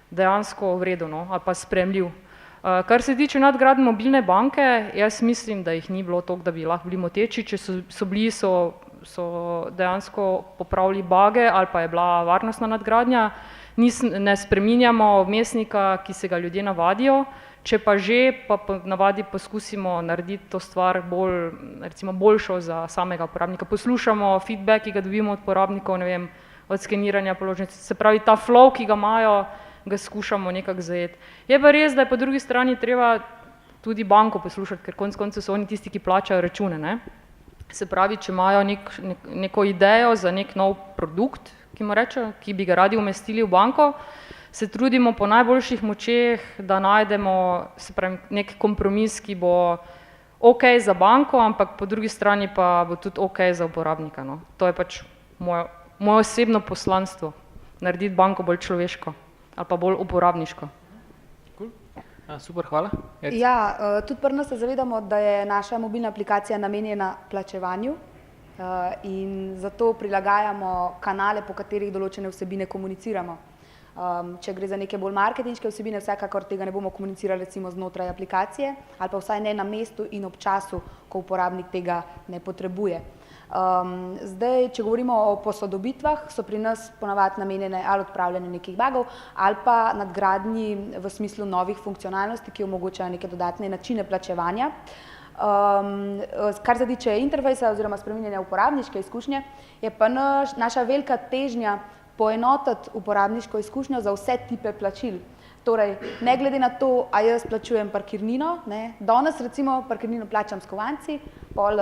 dejansko v redu, no, ali pa sprejemljiv. Kar se tiče nadgradenj mobilne banke, jaz mislim, da jih ni bilo toliko, da bi lahko bili moteči, če so dejansko popravili bage ali pa je bila varnostna nadgradnja, ne spreminjamo vmesnika, ki se ga ljudje navadijo, če pa že, pa navadi poskusimo narediti to stvar bolj, recimo boljšo za samega uporabnika. Poslušamo feedback, ki ga dobimo od uporabnikov, ne vem, od skeniranja položnic, se pravi ta flow, ki ga imajo, ga skušamo nekako zajeti. Je pa res, da je po drugi strani treba tudi banko poslušati, ker konec koncev so oni tisti, ki plačajo račune, ne. Se pravi, če imajo neko idejo za nek nov produkt, ki bi ga radi umestili v banko, se trudimo po najboljših močeh, da najdemo, se pravi, nek kompromis, ki bo ok za banko, ampak po drugi strani pa bo tudi ok za uporabnika. No. To je pač moje osebno poslanstvo, narediti banko bolj človeško ali pa bolj uporabniško. Super, hvala. Ja, tudi pri nas se zavedamo, da je naša mobilna aplikacija namenjena plačevanju in zato prilagajamo kanale, po katerih določene vsebine komuniciramo. Če gre za neke bolj marketinške vsebine, vsekakor tega ne bomo komunicirali recimo znotraj aplikacije ali pa vsaj ne na mestu in ob času, ko uporabnik tega ne potrebuje. Zdaj, če govorimo o posodobitvah, so pri nas ponavadi namenjene ali odpravljanju nekih bugov ali pa nadgradnji v smislu novih funkcionalnosti, ki omogočajo neke dodatne načine plačevanja. Kar se tiče interfejsa oziroma spreminjanja uporabniške izkušnje, je pa naša velika težnja poenotiti uporabniško izkušnjo za vse tipe plačil. Torej, ne glede na to, a jaz plačujem parkirnino, danes recimo parkirnino plačam s kovanci, pol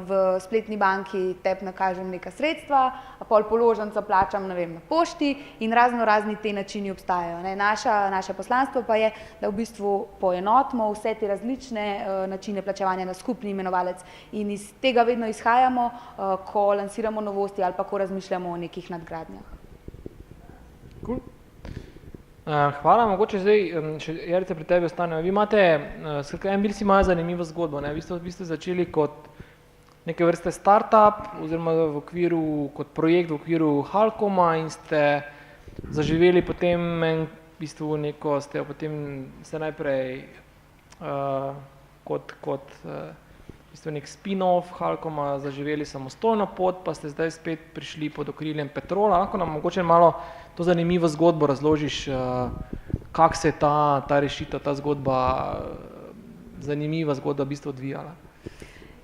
v spletni banki tebi nakažem neka sredstva, a pol položnico plačam, ne vem, na pošti in razni te načini obstajajo. Naše poslanstvo pa je, da v bistvu poenotimo vse te različne načine plačevanja na skupni imenovalec in iz tega vedno izhajamo, ko lansiramo novosti ali pa ko razmišljamo o nekih nadgradnjah. Cool. Hvala, mogoče zdaj, še Jerica pri tebi ostanejo. Vi imate, Embilsi imajo zanimivo zgodbo, ne? Vi ste začeli kot neke vrste startup oziroma kot projekt v okviru Halcoma in ste zaživeli potem ste potem se najprej kot nek spin-off Halcoma zaživeli samostojno pot, pa ste zdaj spet prišli pod okriljem Petrola. Lahko nam mogoče malo to zanimivo zgodbo razložiš, kako se je ta rešitev, ta zgodba, zanimiva zgodba v bistvu odvijala?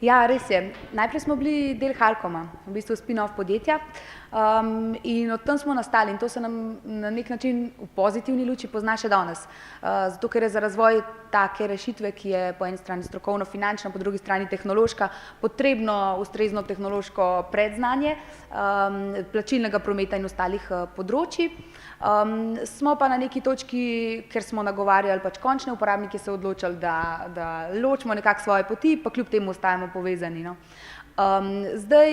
Ja, res je. Najprej smo bili del Halcoma, v bistvu spin-off podjetja in od tam smo nastali in to se nam na nek način v pozitivni luči pozna še danes. Zato, ker je za razvoj take rešitve, ki je po eni strani strokovno-finančna, po drugi strani tehnološka, potrebno ustrezno tehnološko predznanje plačilnega prometa in ostalih področji. Smo pa na neki točki, ker smo nagovarjali pač končne uporabnike, se odločili, da ločimo nekako svoje poti, pa kljub temu ostajamo povezani. No. Zdaj,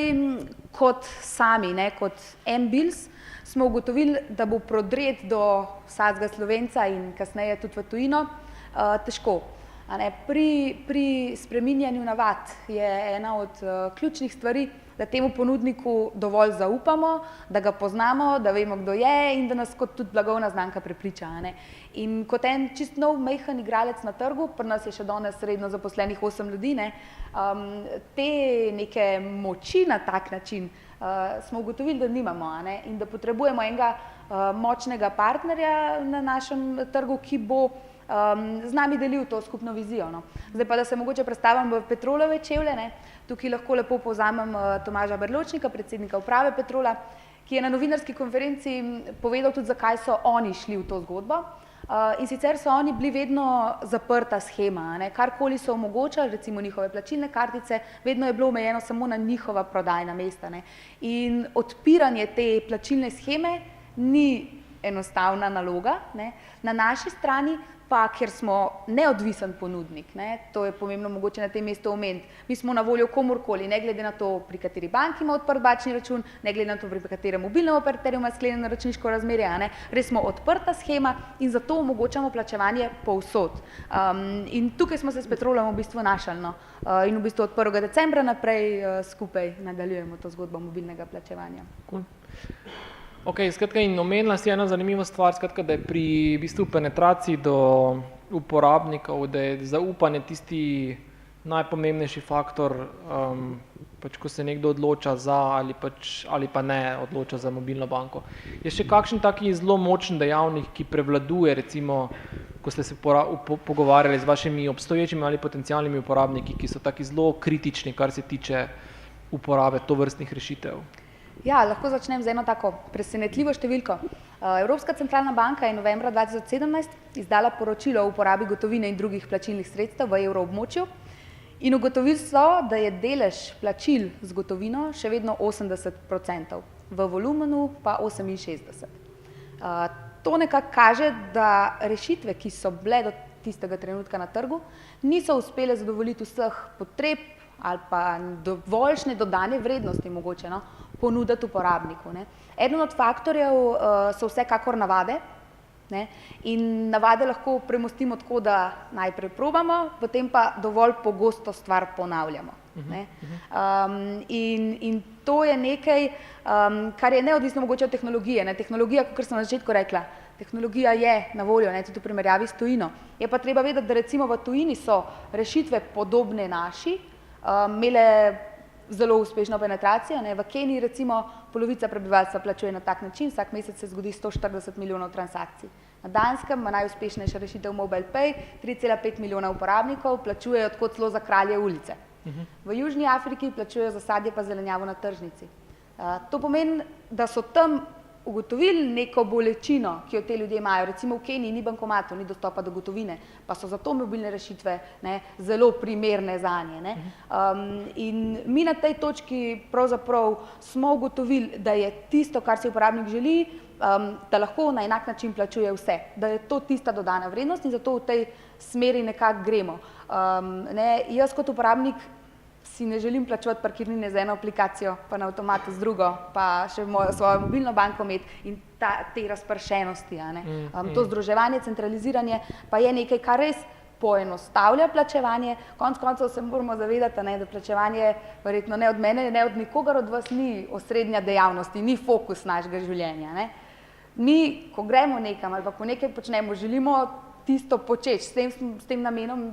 kot sami, ne, kot MBILS, smo ugotovili, da bo prodret do vsakega Slovenca in kasneje tudi v tujino težko. Pri spreminjanju navad je ena od ključnih stvari, da temu ponudniku dovolj zaupamo, da ga poznamo, da vemo, kdo je in da nas kot tudi blagovna znamka prepriča. In kot en čist nov, majhen igralec na trgu, pri nas je še danes redno zaposlenih 8 ljudi, te neke moči na tak način smo ugotovili, da nimamo in da potrebujemo enega močnega partnerja na našem trgu, ki bo z nami delil to skupno vizijo. Zdaj pa, da se mogoče predstavim v Petrolove čevlje, tukaj lahko lepo povzamem Tomaža Berločnika, predsednika uprave Petrola, ki je na novinarski konferenci povedal tudi, zakaj so oni šli v to zgodbo. In sicer so oni bili vedno zaprta shema, karkoli so omogočali, recimo njihove plačilne kartice, vedno je bilo omejeno samo na njihova prodajna mesta. In odpiranje te plačilne sheme ni enostavna naloga. Na naši strani pa, ker smo neodvisen ponudnik, to je pomembno mogoče na tem mestu omeniti, mi smo na voljo komurkoli, ne glede na to, pri kateri banki ima odprt bančni račun, ne glede na to, pri katerem mobilnem operaterju ima sklenjeno naročniško razmerje, res smo odprta shema in zato omogočamo plačevanje povsod. In tukaj smo se s Petrolom v bistvu našli in v bistvu od 1. decembra naprej skupaj nadaljujemo to zgodbo mobilnega plačevanja. Ok, skratka, in omenila si ena zanimiva stvar, skratka, da je pri v bistvu penetraciji do uporabnikov, da je zaupanje tisti najpomembnejši faktor, ko se nekdo odloča za ali pa ne odloča za mobilno banko. Je še kakšen taki zelo močen dejavnik, ki prevladuje, recimo, ko ste se pogovarjali z vašimi obstoječimi ali potencialnimi uporabniki, ki so taki zelo kritični, kar se tiče uporabe tovrstnih rešitev? Ja, lahko začnem z eno tako presenetljivo številko. Evropska centralna banka je novembra 2017 izdala poročilo o uporabi gotovine in drugih plačilnih sredstev v evroobmočju in ugotovili so, da je delež plačil z gotovino še vedno 80%, v volumenu pa 68%. To nekako kaže, da rešitve, ki so bile do tistega trenutka na trgu, niso uspele zadovoljiti vseh potreb ali pa dovoljšne dodane vrednosti mogoče ponuditi uporabniku. Eden od faktorjev so vsekakor navade in navade lahko premostimo tako, da najprej probamo, potem pa dovolj pogosto stvar ponavljamo. In to je nekaj, kar je neodvisno mogoče od tehnologije. Tehnologija, kot sem na začetku rekla, tehnologija je na voljo, tudi v primerjavi s tujino. Je pa treba vedeti, da recimo v tujini so rešitve podobne naši, imele zelo uspešno penetracijo. V Keniji recimo polovica prebivalstva plačuje na tak način, vsak mesec se zgodi 140 milijonov transakcij. Na Danskem ima najuspešnejša rešitev MobilePay, 3,5 milijona uporabnikov, plačujejo tako celo za Kralje ulice. V Južni Afriki plačujejo za sadje pa zelenjavo na tržnici. To pomeni, da so tam ugotovili neko bolečino, ki jo te ljudje imajo. Recimo v Keniji ni bankomatov, ni dostopa do gotovine, pa so zato mobilne rešitve zelo primerne zanje. In mi na tej točki pravzaprav smo ugotovili, da je tisto, kar si uporabnik želi, da lahko na enak način plačuje vse, da je to tista dodana vrednost in zato v tej smeri nekako gremo. Jaz kot uporabnik si ne želim plačevati parkirnine z eno aplikacijo, pa na avtomatu z drugo, pa še svojo mobilno banko imeti in te razpršenosti. To združevanje, centraliziranje pa je nekaj, kar res poenostavlja plačevanje. Konec koncev se moramo zavedati, da plačevanje verjetno ne od mene, ne od nikogar od vas ni osrednja dejavnost, ni fokus našega življenja. Mi, ko gremo nekam ali pa ko nekaj počnemo, želimo tisto počeč, s tem namenom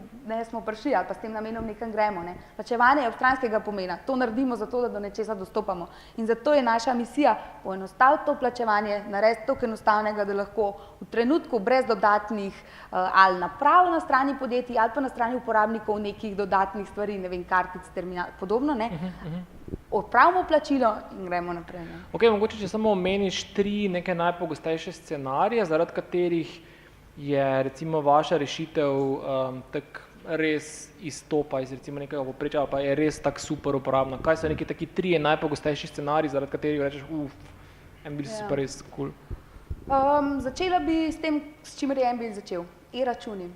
smo prišli ali pa s tem namenom nekam gremo. Plačevanje je obstranskega pomena, to naredimo zato, da do nečesa dostopamo. In zato je naša misija poenostaviti to plačevanje, narediti toliko enostavnega, da lahko v trenutku brez dodatnih ali naprav na strani podjetij ali pa na strani uporabnikov nekih dodatnih stvari, ne vem, kartic, terminal, podobno, opravimo plačilo in gremo naprej. Ok, mogoče če samo omeniš 3 neke najpogostejše scenarije, zaradi katerih je recimo vaša rešitev tako res izstopa iz recimo nekega povprečja, pa je res tako super uporabna. Kaj so neki taki 3 najpogostejši scenariji, zaradi katerih rečeš, MBILS so pa res cool? Začela bi s tem, s čimer je MBILS začel, e-računi.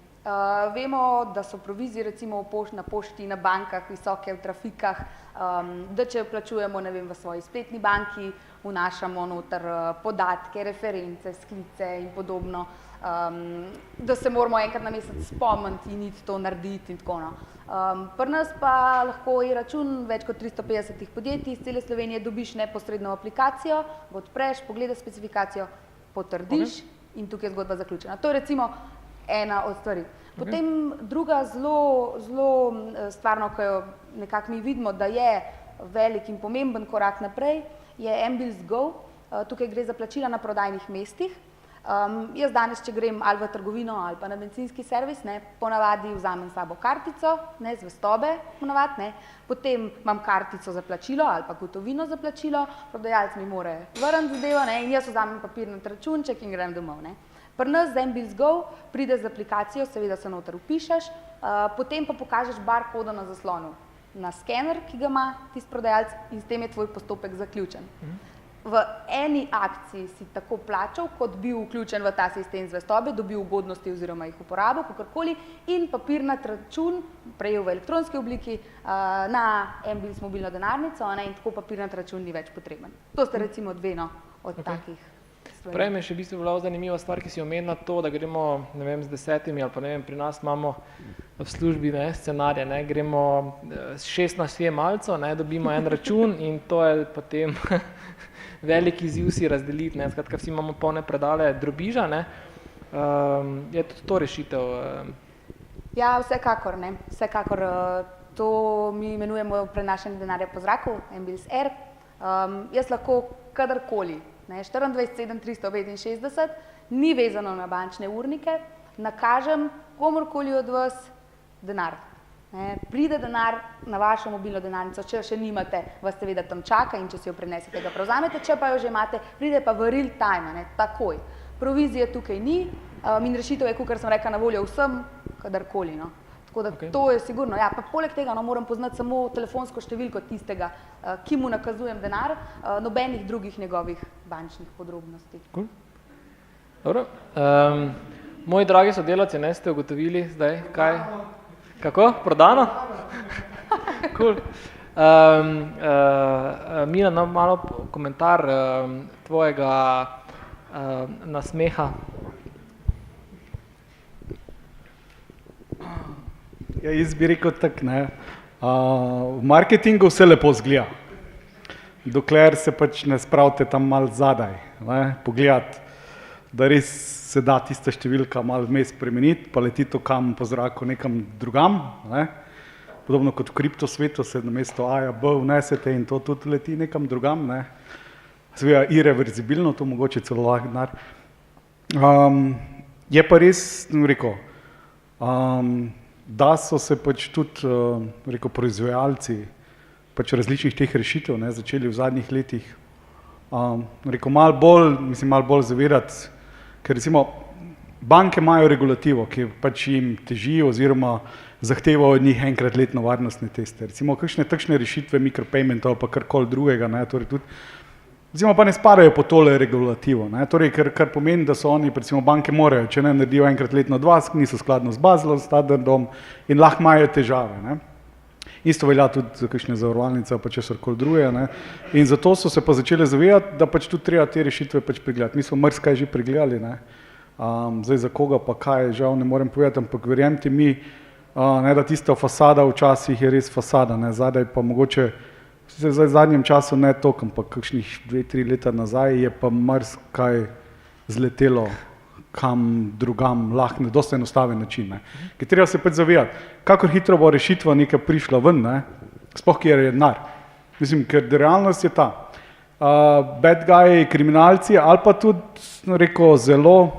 Vemo, da so provizije recimo na pošti, na bankah, visoke v trafikah, da če plačujemo, ne vem, v svoji spletni banki, vnašamo noter podatke, reference, sklice in podobno, da se moramo enkrat na mesec spomniti in iti to narediti in tako. Pri nas pa lahko e-račun več kot 350 podjetij iz cele Slovenije dobiš neposredno aplikacijo, ga odpreš, pogledaš specifikacijo, potrdiš in tukaj je zgodba zaključena. To je recimo ena od stvari. Potem druga zelo stvarno, ki jo nekako mi vidimo, da je velik in pomemben korak naprej, je mBills Go. Tukaj gre za plačila na prodajnih mestih. Jaz danes, če grem ali v trgovino ali pa na bencinski servis, ponavadi vzamem s sabo kartico, zvestobe ponavadi, potem imam kartico za plačilo ali pa gotovino za plačilo, prodajalec mi mora vrniti zadevo in jaz vzamem papirnat računček in grem domov. Pri nas z mBills Go prideš z aplikacijo, seveda se noter vpišeš, potem pa pokažeš barkodo na zaslonu, na skener, ki ga ima tisti prodajalec in s tem je tvoj postopek zaključen. V eni akciji si tako plačal, kot bil vključen v ta sistem zvestobe, dobil ugodnosti oziroma jih uporabil, kakorkoli, in papirnat račun prejel v elektronski obliki na mBills mobilno denarnico in tako papirnat račun ni več potreben. To sta recimo dve od takih stvari. Prej me še v bistvu bila zanimiva stvar, ki si omenila to, da gremo, ne vem, z 10 ali pa ne vem, pri nas imamo v službi scenarije, gremo s 16 jemalcev, dobimo en račun in to je potem velik izziv si razdeliti, skratka vsi imamo polne predale drobiža, je tudi to rešitev? Ja, vsekakor, vsekakor, to mi imenujemo prenašanje denarja po zraku, mBills Air. Jaz lahko kadarkoli, 24/7/365, ni vezano na bančne urnike, nakažem komorkoli od vas denar. Pride denar na vašo mobilno denarnico, če še nimate, vas seveda tam čaka in če si jo prenesete, ga prevzamete, če pa jo že imate, pride pa v real time, takoj. Provizije tukaj ni in rešitev je, kakor sem rekla, na voljo vsem, kadarkoli. Tako da to je sigurno. Ja, pa poleg tega moram poznati samo telefonsko številko tistega, ki mu nakazujem denar, nobenih drugih njegovih bančnih podrobnosti. Dobro. Moji dragi sodelavci, ste ugotovili zdaj, kaj? Kako? Prodano? Cool. Milan, malo komentar tvojega nasmeha. Ja, jaz bi rekel tako, v marketingu vse lepo zgleda, dokler se pač ne spravite tam malo zadaj, pogledati, da res se da tista številka malo vmes spremeniti, pa leti to kam po zraku nekam drugam, podobno kot v kriptosvetu se namesto A, B vnesete in to tudi leti nekam drugam, seveda irreverzibilno, to mogoče celo lahko denar. Je pa res, rekel, da so se pač tudi, rekel, proizvajalci pač različnih teh rešitev začeli v zadnjih letih, rekel, malo bolj zavedati, ker recimo banke imajo regulativo, ki pač jim teži oziroma zahteva od njih enkrat letno varnostne teste. Recimo kakšne takšne rešitve, micropaymentov ali pa karkoli drugega, torej tudi, recimo pa ne spadajo po tole regulativo, torej kar pomeni, da so oni, recimo banke morajo, če ne naredijo enkrat letno dva, niso skladno z Baselom, standardom in lahko imajo težave. Isto velja tudi za kakšne zavarovalnice pa česarkoli drugega, in zato so se pa začeli zavedati, da pač tudi treba te rešitve pač pregledati. Mi smo marsikaj že pregledali, zdaj za koga pa kaj, žal ne morem povedati, ampak verjemite mi, da tista fasada včasih je res fasada, zadaj pa mogoče, zdaj v zadnjem času ne toliko, ampak kakšnih 2-3 leta nazaj je pa marsikaj zletelo kam drugam, lahko na dosta enostaven način. Ker treba se pač zavedati, kakor hitro bo rešitva nekaj prišla ven, sploh kjer je denar. Mislim, ker realnost je ta. Bad guy, kriminalci ali pa tudi, rekel, zelo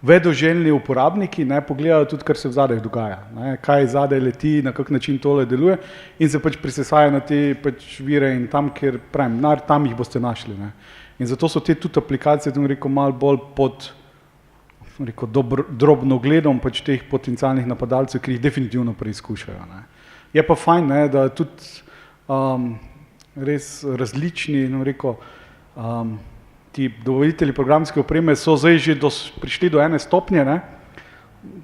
vedoželjni uporabniki, pogledajo tudi, kar se v zadaj dogaja, kaj zadaj leti, na kak način tole deluje in se pač prisesajo na te pač vire in tam, kjer pravim, tam jih boste našli. In zato so te tudi aplikacije, rekel, malo bolj pod, rekel, drobnogledom pač teh potencialnih napadalcev, ki jih definitivno preizkušajo. Je pa fajn, da tudi res različni, rekel, ti dobavitelji programske opreme so zdaj že prišli do ene stopnje,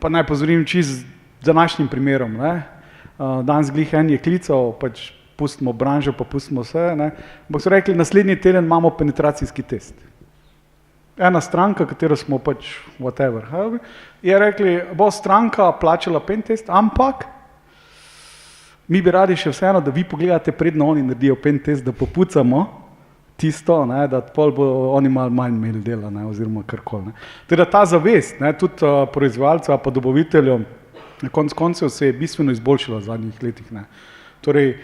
pa naj pozorim čisto z današnjim primerom, Danes glih en je klical, pač pustimo branžo, pa pustimo vse, ne. Ampak so rekli, naslednji teden imamo penetracijski test. Ena stranka, katero smo pač whatever, je rekli, bo stranka plačala pen test, ampak mi bi radi še vseeno, da vi pogledate predno oni naredijo pen test, da popucamo tisto, ne, da pol bo oni malo manj imeli dela, ne, oziroma karkoli. Ne. Teda ta zavest, ne, tudi proizvajalcev pa dobaviteljev, na koncu se je bistveno izboljšala v zadnjih letih. Ne. Torej,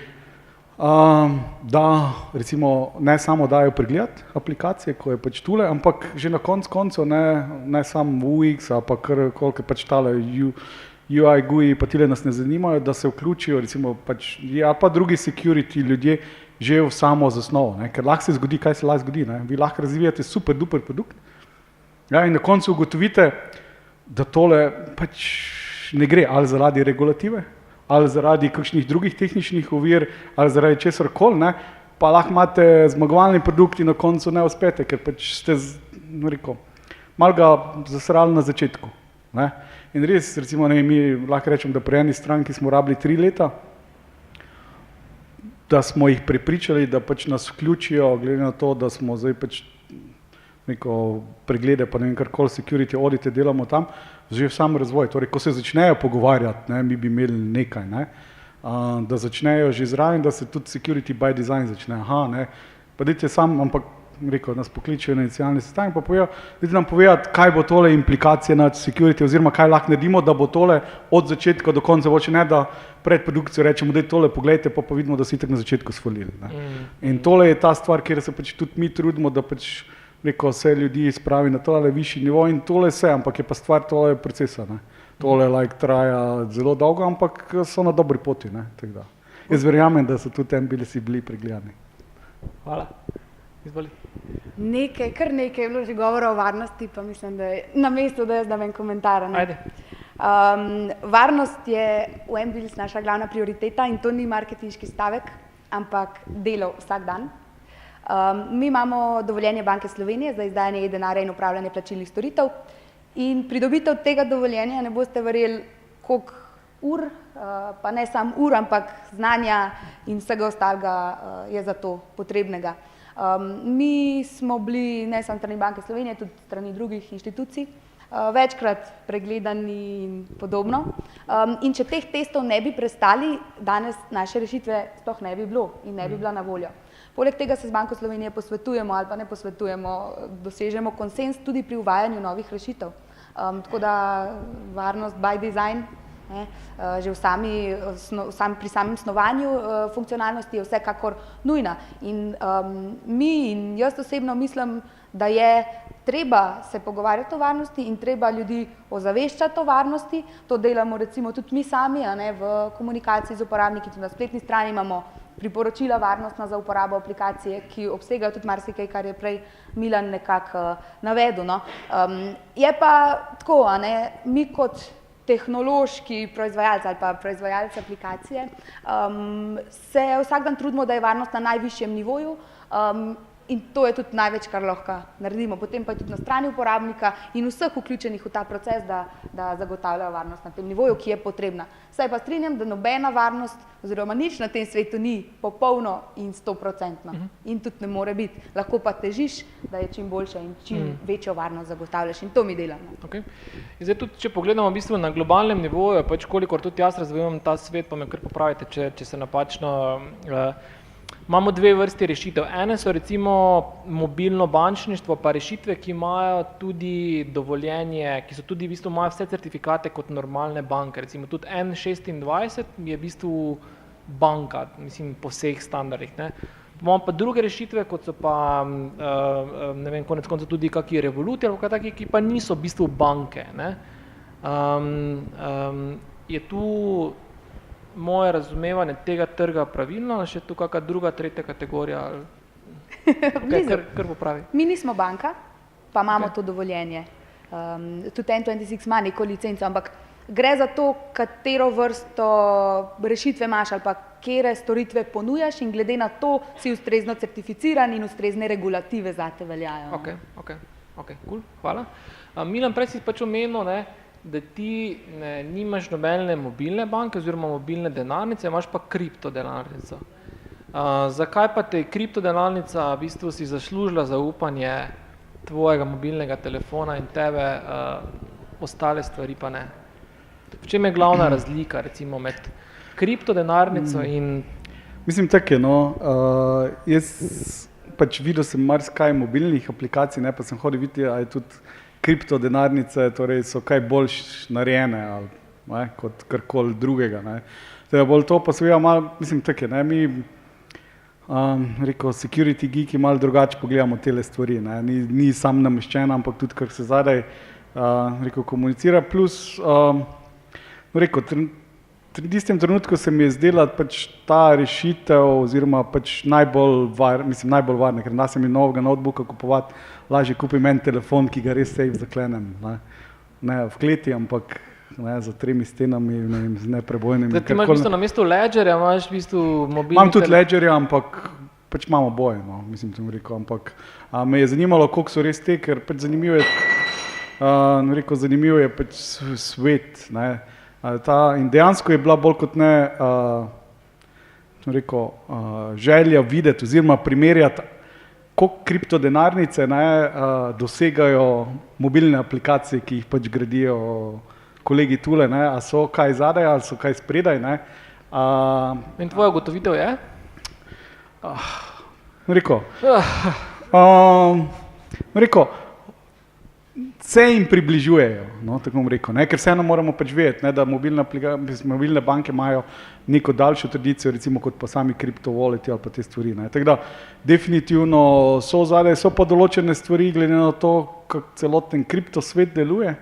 da recimo ne samo dajo pregledati aplikacije, ko je pač tule, ampak že na koncu ne samo UX, pa koliko pač tale UI, GUI, pa tile nas ne zanimajo, da se vključijo recimo pač, pa drugi security ljudje že v samo zasnovo, ne? Ker lahko se zgodi, kaj se lahko zgodi, ne? Vi lahko razvijate super duper produkt, ja, in na koncu ugotovite, da tole pač ne gre ali zaradi regulative, ali zaradi kakšnih drugih tehničnih ovir, ali zaradi česarkoli, ne? Pa lahko imate zmagovalni produkt in na koncu ne uspete, ker pač ste, malo ga zasrali na začetku. Ne? In res, recimo, ne, mi lahko rečem, da pri eni stranki smo rabili 3 leta, da smo jih prepričali, da pač nas vključijo, glede na to, da smo zdaj pač neko preglede, pa ne vem karkoli security audite delamo tam, že v sam razvoj. Torej, ko se začnejo pogovarjati, ne, mi bi imeli nekaj, ne, da začnejo že zraven, da se tudi security by design začne. Ne, pa dajte sam, ampak rekel, nas pokličejo na inicialni sestanek, pa povejo, dajte nam povedati, kaj bo tole implikacije na security, oziroma kaj lahko naredimo, da bo tole od začetka do konca, voče ne, da pred produkcijo rečemo, daj tole pogledajte, pa vidimo, da si tako na začetku sfolili. In tole je ta stvar, kjer se pač tudi mi trudimo, da pač rekel, vse ljudi spravi na tole višji nivo in tole se, ampak je pa stvar tole procesa. Ne. Tole traja zelo dolgo, ampak so na dobri poti. Ne, tako da. Jaz verjamem, da so tudi MBLC bili pregledani. Hvala. Izvoli. Kar nekaj je bilo že govora o varnosti, pa mislim, da je na mestu, da jaz dam komentar. Ajde. Varnost je v MBLC naša glavna prioriteta in to ni marketinški stavek, ampak delo vsak dan. Mi imamo dovoljenje Banke Slovenije za izdajanje e-denarja in upravljanje plačilnih storitev in pridobitev tega dovoljenja, ne boste verjeli, koliko ur, pa ne samo ur, ampak znanja in vsega ostalega je za to potrebnega. Mi smo bili ne samo strani Banke Slovenije, tudi strani drugih inštitucij, večkrat pregledani in podobno. In če teh testov ne bi prestali, danes naše rešitve sploh ne bi bilo in ne bi bila na voljo. Poleg tega se z Banko Slovenije posvetujemo ali pa ne posvetujemo, dosežemo konsens tudi pri uvajanju novih rešitev. Tako da varnost by design, ne, že pri samem snovanju funkcionalnosti je vsekakor nujna. In mi in jaz osebno mislim, da je treba se pogovarjati o varnosti in treba ljudi ozaveščati o varnosti. To delamo recimo tudi mi sami, a ne, v komunikaciji z uporabniki, tudi na spletni strani imamo priporočila varnostna za uporabo aplikacije, ki obsegajo tudi marsikaj, kar je prej Milan nekako navedel. No. Je pa tako, a ne, mi kot tehnološki proizvajalci ali pa proizvajalci aplikacije se vsak dan trudimo, da je varnost na najvišjem nivoju in to je tudi največ, kar lahko naredimo. Potem pa je tudi na strani uporabnika in vseh vključenih v ta proces, da zagotavljajo varnost na tem nivoju, ki je potrebna. Saj pa strinjam, da nobena varnost oziroma nič na tem svetu ni popolno in 100%. In tudi ne more biti. Lahko pa težiš, da je čim boljša in čim večjo varnost zagotavljaš in to mi delamo. Okay. Zdaj tudi, če pogledamo v bistvu na globalnem nivoju, pač kolikor tudi jaz razumem ta svet, pa me kar popravite, če se napačno imamo dve vrsti rešitev. Ene so recimo mobilno bančništvo, pa rešitve, ki imajo tudi dovoljenje, ki so tudi v bistvu imajo vse certifikate kot normalne banke. Recimo tudi N26 je v bistvu banka, mislim, po vseh standardih. Ne. Imamo pa druge rešitve, kot so pa, ne vem, konec konca tudi kakšni Revoluti ali kaj taki, ki pa niso v bistvu banke. Ne. Je tu moje razumevanje tega trga pravilno, ali še tu kakšna druga, tretja kategorija? Kar popravi. Mi nismo banka, pa imamo to dovoljenje. Tudi N26 ima neko licenco, ampak gre za to, katero vrsto rešitve imaš ali pa katere storitve ponujaš in glede na to si ustrezno certificiran in ustrezne regulative zate veljajo. Ok, cool, hvala. Milan, prej si pač omenil, ne, da ti nimaš nobene mobilne banke oziroma mobilne denarnice, imaš pa kriptodenarnico. Zakaj pa te kriptodenarnica v bistvu si zaslužila zaupanje tvojega mobilnega telefona in tebe, ostale stvari pa ne? V čem je glavna razlika recimo med kriptodenarnico in... Mislim, tako je, no. Jaz pač videl sem marsikaj mobilnih aplikacij, ne, pa sem hodil videti, a je tudi kriptodenarnice, torej so kaj boljš narejene ali, ne, kot karkoli drugega. Ne. Teda bolj to pa seveda malo, mislim, tako je, ne, mi rekel, security geeki malo drugače pogledamo tele stvari, ne, ni sam nameščena, ampak tudi kar se zadaj rekel, komunicira, plus rekel, v tistem trenutku se mi je zdela pač ta rešitev oziroma pač najbolj varna, ker da se mi novega notebooka kupovati, lažje kupim en telefon, ki ga res safe zaklenem, ne v kleti, ampak ne, za 3 stenami, ne vem, z neprebojnimi. Zdaj, ti imaš v bistvu na mestu ledgerja, imaš v bistvu mobilni Imam tudi ledgerja, ampak pač imam oboje, no, mislim, tem rekel, ampak me je zanimalo, koliko so res te, ker pač zanimivo je pač svet, ne. In dejansko je bila bolj kot ne želja videti oziroma primerjati, koliko kriptodenarnice dosegajo mobilne aplikacije, ki jih pač gradijo kolegi tule, ne, a so kaj zadaj ali so kaj spredaj. Ne. In tvoja ugotovitev je? Se jim približujejo, no, tako bom rekel, ne, ker vseeno moramo pač vedeti, ne, da mobilne banke imajo neko daljšo tradicijo, recimo kot pa sami kriptovaleti ali pa te stvari. Ne. Tako da definitivno so zadaj, so pa določene stvari, glede na to, kako celoten kriptosvet deluje,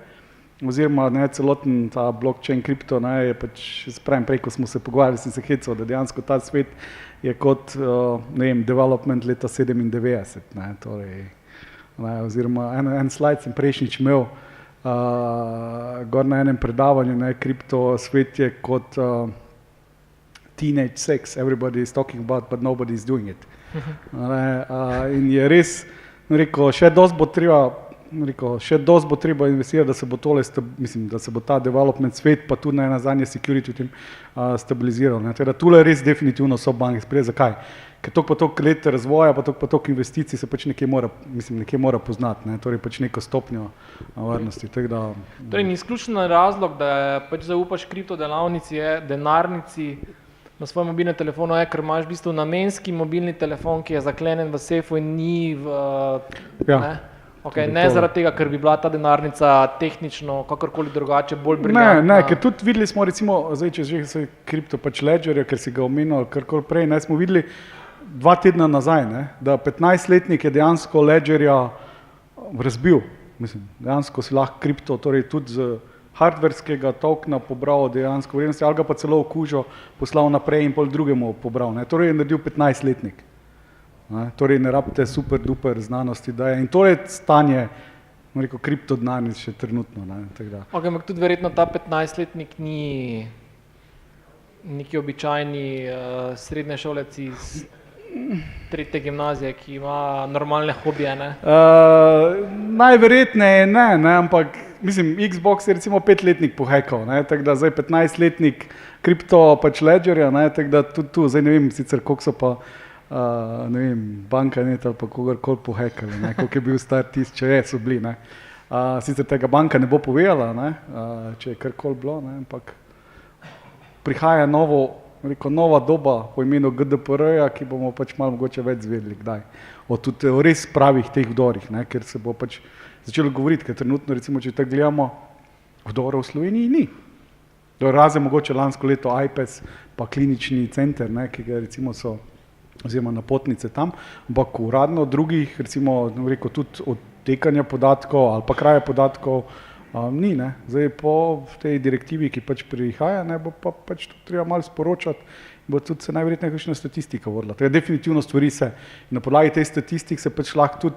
oziroma ne, celoten ta blockchain kripto, ne, je pač, spravim prej, ko smo se pogovarjali, sem se hecal, da dejansko ta svet je kot, ne vem, development leta 97, ne, torej, ne, oziroma en slajd sem prejšnjič imel gor na enem predavanju, ne, kripto svet je kot teenage sex, everybody is talking about, but nobody is doing it. Ne, in je res, rekel, še dosti bo treba investirati, da se bo tole, mislim, da se bo ta development svet, pa tudi na zadnje security v tem stabiliziral. Ne. Teda tule res definitivno so banke sprejeli. Zakaj? Ker toliko pa toliko let razvoja, pa toliko investicij se pač nekje mora poznati, ne, torej pač neko stopnjo varnosti. Torej, ni izključen razlog, da pač zaupaš denarnici na svojem mobilnem telefonu, ker imaš v bistvu namenski mobilni telefon, ki je zaklenen v sefu in ni v... Ne? Okay, ne zaradi tega, ker bi bila ta denarnica tehnično, kakorkoli drugače, bolj briljantna. Ne, ker tudi videli smo recimo, zdaj če že se kripto pač ledgerja, ker si ga omenil, karkoli prej, ne, smo videli 2 tedna nazaj, ne, da 15-letnik je dejansko ledgerja razbil, mislim, dejansko si lahko kripto, torej tudi z hardverskega tokena pobral dejansko vrednosti, ali ga pa celo okužil, poslal naprej in pol drugemu pobral, ne, torej je naredil 15-letnik. Ne, torej ne rabite super duper znanosti, da je, in to je stanje, rekel, kriptodenarnic še trenutno. Ne, okay, ampak tudi verjetno ta 15-letnik ni neki običajni srednješolec iz 3. gimnazije, ki ima normalne hobije, ne? Najverjetneje ne, ampak mislim, Xbox je recimo 5-letnik pohekal, ne, tako da zdaj 15-letnik kripto pač ledgerja, ne, tako da tudi tu, zdaj ne vem sicer, koliko so pa ne vem, banka net ali pa kogarkoli pohekali, ne, koliko je bil star tisti, če so bili, ne. Sicer tega banka ne bo povedala, ne, če je karkoli bilo, ne, ampak prihaja nova doba po imenu GDPR-ja, ki bomo pač malo mogoče več zvedeli, kdaj. Tudi o res pravih teh vdorih, ne, ker se bo pač začelo govoriti, ker trenutno recimo, če tako gledamo, vdorov v Sloveniji ni. Razen mogoče lansko leto iPes pa klinični center, ne, ki ga recimo so oziroma napotnice tam, ampak uradno drugih, recimo rekel, tudi odtekanja podatkov ali pa kraja podatkov ni. Ne. Zdaj po tej direktivi, ki pač prihaja, ne, bo pa pač tudi treba malo sporočati, bo tudi se najverjetneje kakšna statistika vodila. Teda definitivno stvari se in na podlagi tej statistik se pač lahko tudi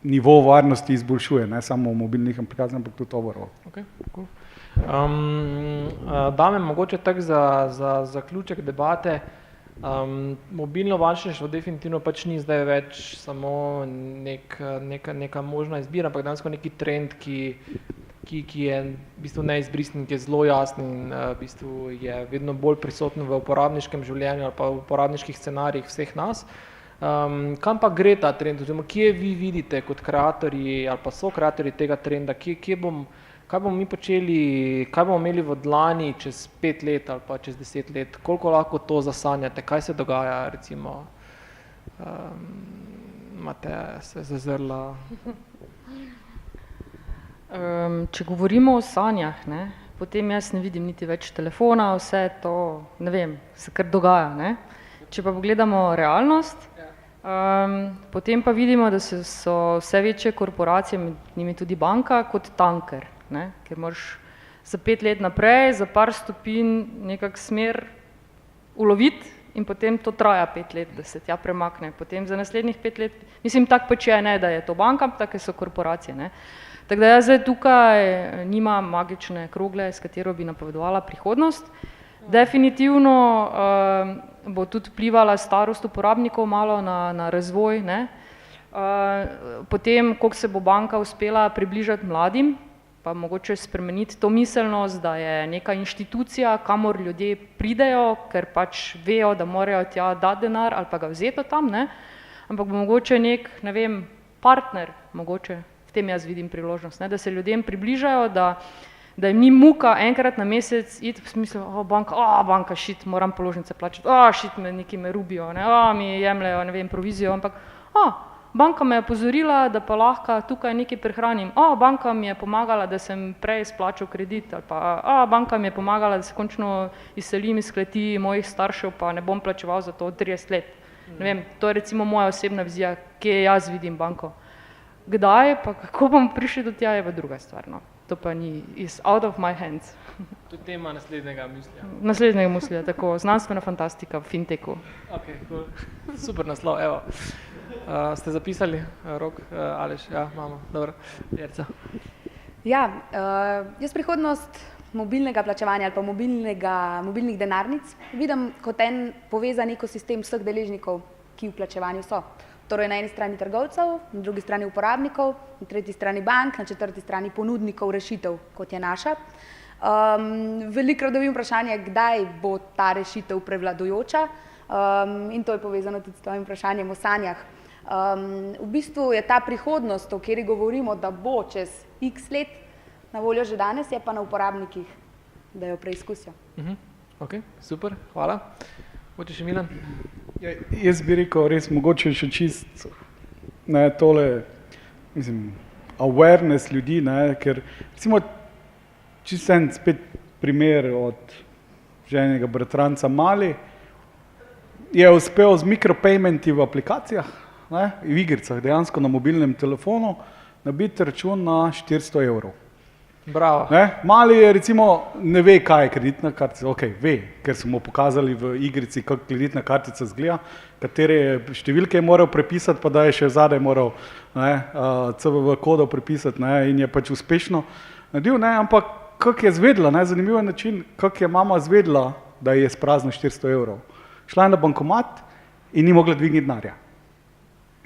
nivo varnosti izboljšuje, ne samo v mobilnih aplikacijah, ampak tudi overall. Okay, cool. Dame, mogoče tak za zaključek debate, mobilno bančništvo definitivno pač ni zdaj več samo neka možna izbira, ampak dejansko neki trend, ki ki je v bistvu neizbrisen, ki je zelo jasen in v bistvu je vedno bolj prisoten v uporabniškem življenju ali pa v uporabniških scenarijih vseh nas. Kam pa gre ta trend, oziroma kje vi vidite kot kreatorji ali pa so kreatorji tega trenda, kaj bomo mi počeli, kaj bomo imeli v dlani čez 5 let ali pa čez 10 let, koliko lahko to zasanjate, kaj se dogaja, recimo, Mateja se je zazrla. Če govorimo o sanjah, ne, potem jaz ne vidim niti več telefona, vse to, ne vem, se kar dogaja, ne. Če pa pogledamo realnost, potem pa vidimo, da so vse večje korporacije, med njimi tudi banka, kot tanker, ne, ker moraš za 5 let naprej, za par stopinj nekak smer uloviti in potem to traja 5 let, da se tja premakne. Potem za naslednjih 5 let, mislim, tak pač je, ne, da je to banka, take so korporacije, ne. Tako da jaz zdaj tukaj nimam magične krogle, s katero bi napovedovala prihodnost. Definitivno bo tudi vplivala starost uporabnikov malo na razvoj, ne. Potem, koliko se bo banka uspela približati mladim, pa mogoče spremeniti to miselnost, da je neka inštitucija, kamor ljudje pridejo, ker pač vejo, da morajo tja dati denar ali pa ga vzeti od tam, ne. Ampak bo mogoče nek, ne vem, partner, mogoče, v tem jaz vidim priložnost, ne, da se ljudem približajo, da jim ni muka enkrat na mesec iti v smislu, banka, shit, moram položnice plačati, shit, neki me rubijo, ne, mi jemljajo, ne vem, provizijo, ampak, banka me je opozorila, da pa lahko tukaj nekaj prihranim, banka mi je pomagala, da sem prej splačal kredit, ali pa, banka mi je pomagala, da se končno izselim iz kleti mojih staršev, pa ne bom plačeval za to 30 let. Ne vem, to je recimo moja osebna vizija, kje jaz vidim banko. Kdaj pa kako bomo prišli do tja, je pa druga stvar, no. To pa ni, is out of my hands. To je tema naslednjega mislija. Naslednjega mislija, tako, znanstvena fantastika v fintechu. Ok, cool. Super naslov, evo. Ste zapisali, Rok, Aleš, ja, imamo, dobro, Jerca. Ja, jaz prihodnost mobilnega plačevanja ali pa mobilnih denarnic vidim kot en povezan ekosistem vseh deležnikov, ki v plačevanju so. Torej na eni strani trgovcev, na drugi strani uporabnikov, na tretji strani bank, na četrti strani ponudnikov rešitev, kot je naša. Velikokrat dobim vprašanje, kdaj bo ta rešitev prevladujoča, in to je povezano tudi s tvojim vprašanjem o sanjah. V bistvu je ta prihodnost, o kateri govorimo, da bo čez x let na voljo že danes, je pa na uporabnikih, da jo preizkusijo. Ok, super, hvala. Hoče še Milan? Ja, jaz bi rekel res mogoče še čist, ne, tole, mislim, awareness ljudi, ne, ker recimo čist en spet primer od ženega bratranca Mali, je uspel z mikropaymenti v aplikacijah, ne, v igricah, dejansko na mobilnem telefonu, nabiti račun na 400 evrov. Bravo. Ne? Mali je recimo ne ve, kaj je kreditna kartica, ok, ve, ker so mu pokazali v igrici, kako kreditna kartica izgleda, katere številke je moral prepisati, pa da je še zadaj moral, ne, CVV kodov prepisati, ne, in je pač uspešno naredil, ne, ampak kako je zvedla, ne, zanimiv je način, kako je mama zvedla, da je sprazno 400 evrov. Šla je na bankomat in ni mogla dvigniti denarja,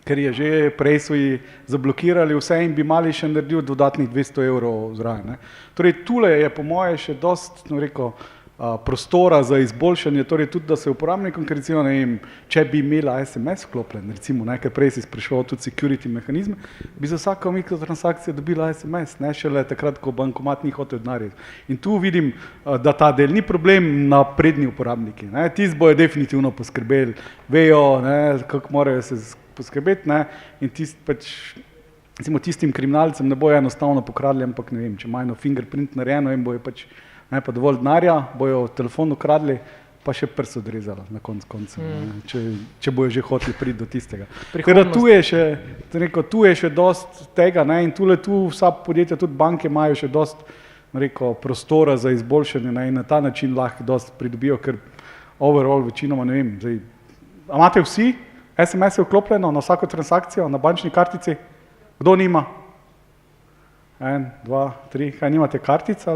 ker je že prej so ji zablokirali vse in bi Mali še naredil dodatnih 200 evrov zraven, ne. Torej, tule je po moje še dost, no rekel, prostora za izboljšanje, torej tudi, da se uporabnikom, ker recimo, ne vem, če bi imela SMS vklopljen, recimo, ne, ker prej si spraševal tudi security mehanizme, bi za vsako mikrotransakcijo dobila SMS, ne, šele takrat, ko bankomat ni hotel denarja. In tu vidim, da ta del ni problem napredni uporabniki, ne, tisti bojo definitivno poskrbeli, vejo, ne, kako morajo se poskrbeti, ne, in tisti pač, recimo tistim kriminalcem ne bojo enostavno pokradli, ampak ne vem, če imajo fingerprint narejeno in bojo pač ne, pa dovolj denarja, bojo telefon ukradli, pa še prst odrezala na koncu, če bojo že hoteli priti do tistega. Ker tu je še, rekel, tu je še dost tega, ne, in tu vsa podjetja, tudi banke imajo še dost, rekel, prostora za izboljšanje, ne, in na ta način lahko dost pridobijo, ker overall večinoma, ne vem, zdaj, a imate vsi SMS-e vklopljeno na vsako transakcijo, na bančni kartici? Kdo nima? 1, 2, 3, kaj nimate kartic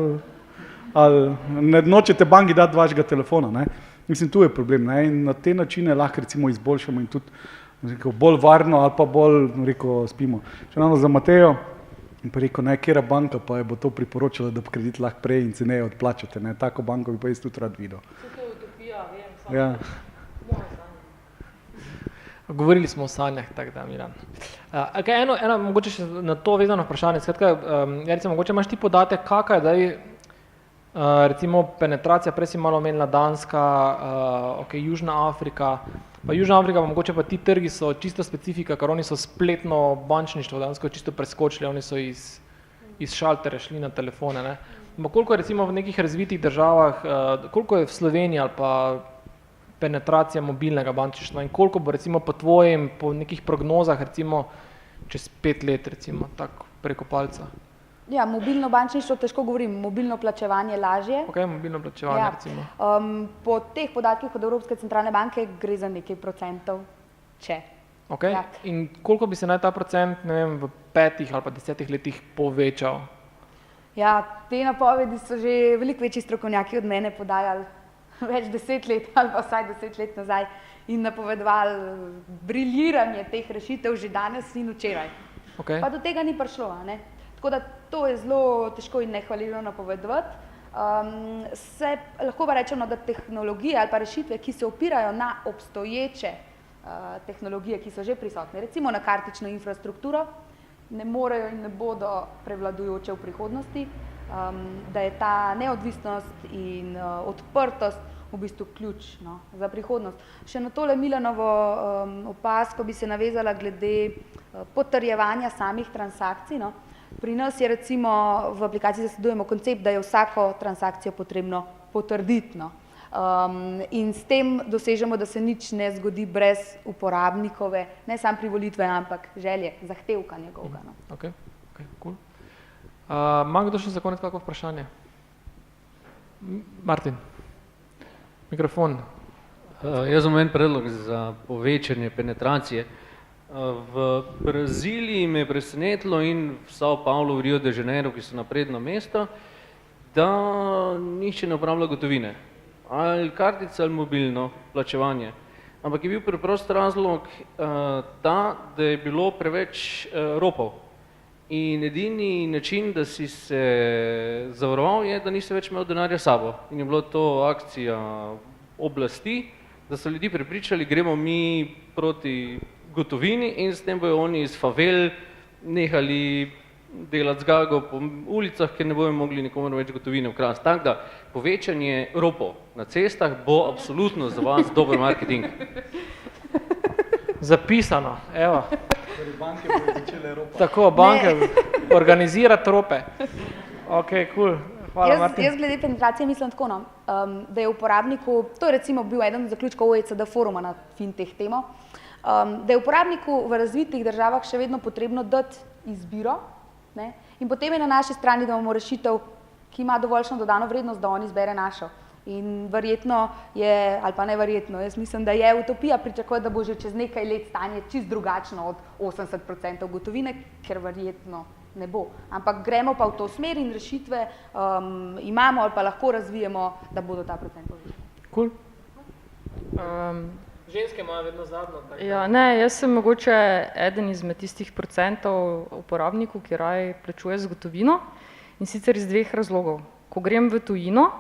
ali ne nočete banki dati vašega telefona, ne? Mislim, tu je problem, ne? In na te načine lahko recimo izboljšamo in tudi rekel, bolj varno ali pa bolj, rekel, spimo. Še eno za Matejo, In pa rekel, ne, kera banka pa je bo to priporočala, da kredit lahko prej in ceneje odplačate, ne, tako banko bi pa jaz tudi rad videl. To je utopija, vem, Ja. Govorili smo o sanjah, tako da, Miran. Eno mogoče še na to vezano vprašanje. Skratka, Jerica, mogoče imaš ti podatek, kakaj je zdaj, recimo penetracija, prej si malo omenila Danska, Južna Afrika, pa Južna Afrika, pa mogoče pa ti trgi so čisto specifika, ker oni so spletno bančništvo dejansko čisto preskočili, oni so iz šaltere šli na telefone, ne. Ma koliko je recimo v nekih razvitih državah, koliko je v Sloveniji ali pa penetracija mobilnega bančništva in koliko bo recimo po tvojim, po nekih prognozah recimo čez 5 let recimo, tako preko palca? Ja, mobilno bančništvo, težko govorim, mobilno plačevanje lažje. Ok, mobilno plačevanje recimo. Po teh podatkih od Evropske centralne banke gre za nekaj procentov, če. Ok, in koliko bi se naj ta procent, ne vem, v 5 ali pa 10 letih povečal? Ja, te napovedi so že veliko večji strokovnjaki od mene podajali več 10 let ali pa vsaj 10 let nazaj in napovedovali briljiranje teh rešitev že danes in včeraj. Okay. Pa do tega ni prišlo, ne? Tako da to je zelo težko in nehvaljivo napovedovati. Lahko pa rečemo, da tehnologije ali pa rešitve, ki se opirajo na obstoječe tehnologije, ki so že prisotne, recimo na kartično infrastrukturo, ne morejo in ne bodo prevladujoče v prihodnosti, da je ta neodvisnost in odprtost v bistvu ključ za prihodnost. Še na tole Milanovo opazko bi se navezala glede potrjevanja samih transakcij. Pri nas je recimo v aplikaciji zasledujemo koncept, da je vsako transakcijo potrebno potrditi. In s tem dosežemo, da se nič ne zgodi brez uporabnikove, ne samo privolitve, ampak želje, zahtevka njegovega. Ok, cool. Ima kdo še za konec kako vprašanje? Martin, mikrofon. Jaz imam en predlog za povečanje penetracije. V Braziliji me je presenetilo in v Sao Paulo, v Rio de Janeiro, ki so napredno mesto, da nihče ne uporablja gotovine. Ali kartica ali mobilno plačevanje. Ampak je bil preprost razlog ta, da je bilo preveč ropov. In edini način, da si se zavaroval, je, da nisi več imel denarja s sabo. In je bilo to akcija oblasti, da so ljudi prepričali, gremo mi proti gotovini in s tem bojo oni iz favel nehali delati zgago po ulicah, ker ne bojo mogli nikomu več gotovine ukrasti. Tako da povečanje ropov na cestah bo absolutno za vas dober marketing. Zapisano, evo. Banke bodo začele ropati. Tako, banke organizirati rope. Ok, cool. Hvala, Martin. Jaz glede penetracije mislim tako, da je uporabniku, to je recimo bil eden od zaključkov OECD foruma na fintech temo, da je uporabniku v razvitih državah še vedno potrebno dati izbiro, ne? In potem je na naši strani, da imamo rešitev, ki ima dovoljšno dodano vrednost, da on izbere našo. In verjetno je, ali pa neverjetno, jaz mislim, da je utopija pričakovati, da bo že čez nekaj let stanje čist drugačno od 80% gotovine, ker verjetno ne bo. Ampak gremo pa v to smer in rešitve imamo ali pa lahko razvijemo, da bodo ta procent povečali. Cool. Ženske imajo vedno zadnjo. Ja, ne, jaz sem mogoče eden izmed tistih procentov uporabnikov, ki raje plačuje z gotovino in sicer iz 2 razlogov. Ko grem v tujino,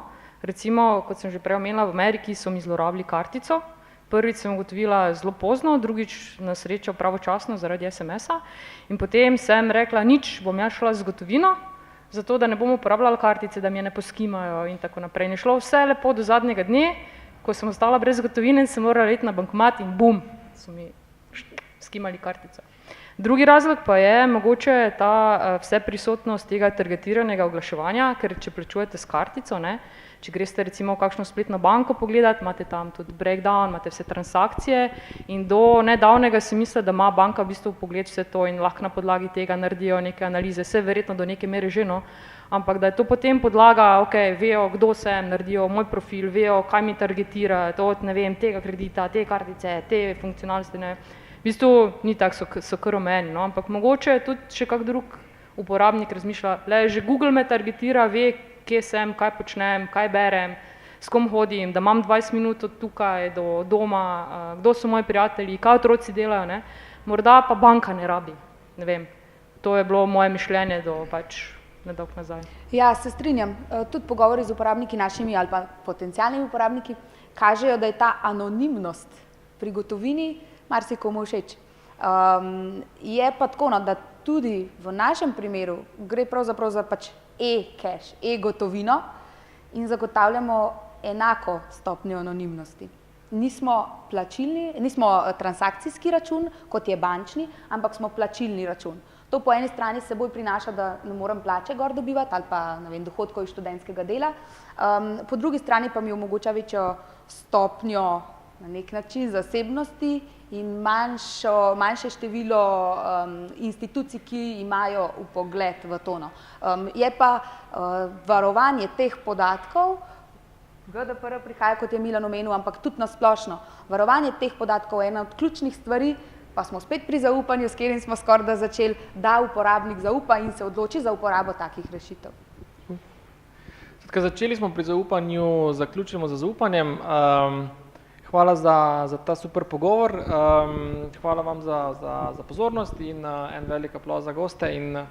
recimo, kot sem že prej omenila, v Ameriki so mi zlorabili kartico. Prvič sem ugotovila zelo pozno, drugič na srečo pravočasno zaradi SMS-a in potem sem rekla, nič, bom ja šla z gotovino, zato da ne bom uporabljala kartice, da mi je ne poskimajo in tako naprej. In je šlo vse lepo do zadnjega dne, ko sem ostala brez gotovine in sem morala iti na bankomat in bum, so mi skimali kartico. Drugi razlog pa je mogoče ta vseprisotnost tega targetiranega oglaševanja, ker če plačujete s kartico, ne, če greste recimo v kakšno spletno banko pogledati, imate tam tudi breakdown, imate vse transakcije in do nedavnega si misle, da ima banka v bistvu pogled vse to in lahko na podlagi tega naredijo neke analize, vse verjetno do neke mere že, no, ampak da je to potem podlaga, ok, vejo, kdo sem, naredijo moj profil, vejo, kaj mi targetira, to, ne vem, tega kredita, te kartice, te funkcionalnosti, ne. V bistvu ni tako, so kar omeni, no, ampak mogoče tudi še kak drug uporabnik razmišlja, le, že Google me targetira, ve, kje sem, kaj počnem, kaj berem, s kom hodim, da imam 20 minut od tukaj do doma, kdo so moji prijatelji, kaj otroci delajo, ne. Morda pa banka ne rabi, ne vem, To je bilo moje mišljenje do pač nedolgo nazaj. Ja, se strinjam. Tudi pogovori z uporabniki našimi ali pa potencialnimi uporabniki kažejo, da je ta anonimnost pri gotovini marsikomu všeč. Je pa tako, no, da tudi v našem primeru gre pravzaprav za pač e-cash, e-gotovino in zagotavljamo enako stopnjo anonimnosti. Nismo transakcijski račun, kot je bančni, ampak smo plačilni račun. To po eni strani seboj prinaša, da ne morem plače gor dobivati ali pa dohodkov iz študentskega dela, po drugi strani pa mi omogoča večjo stopnjo na nek način zasebnosti in manjše število institucij, ki imajo vpogled v to. Je pa varovanje teh podatkov, GDPR prihaja, kot je Milan omenil, ampak tudi na splošno. Varovanje teh podatkov je ena od ključnih stvari, pa smo spet pri zaupanju, s katerim smo skoraj da začeli, da uporabnik zaupa in se odloči za uporabo takih rešitev. Začeli smo pri zaupanju, zaključimo z zaupanjem. Hvala za ta super pogovor, hvala vam za pozornost in en velik aplavz za goste in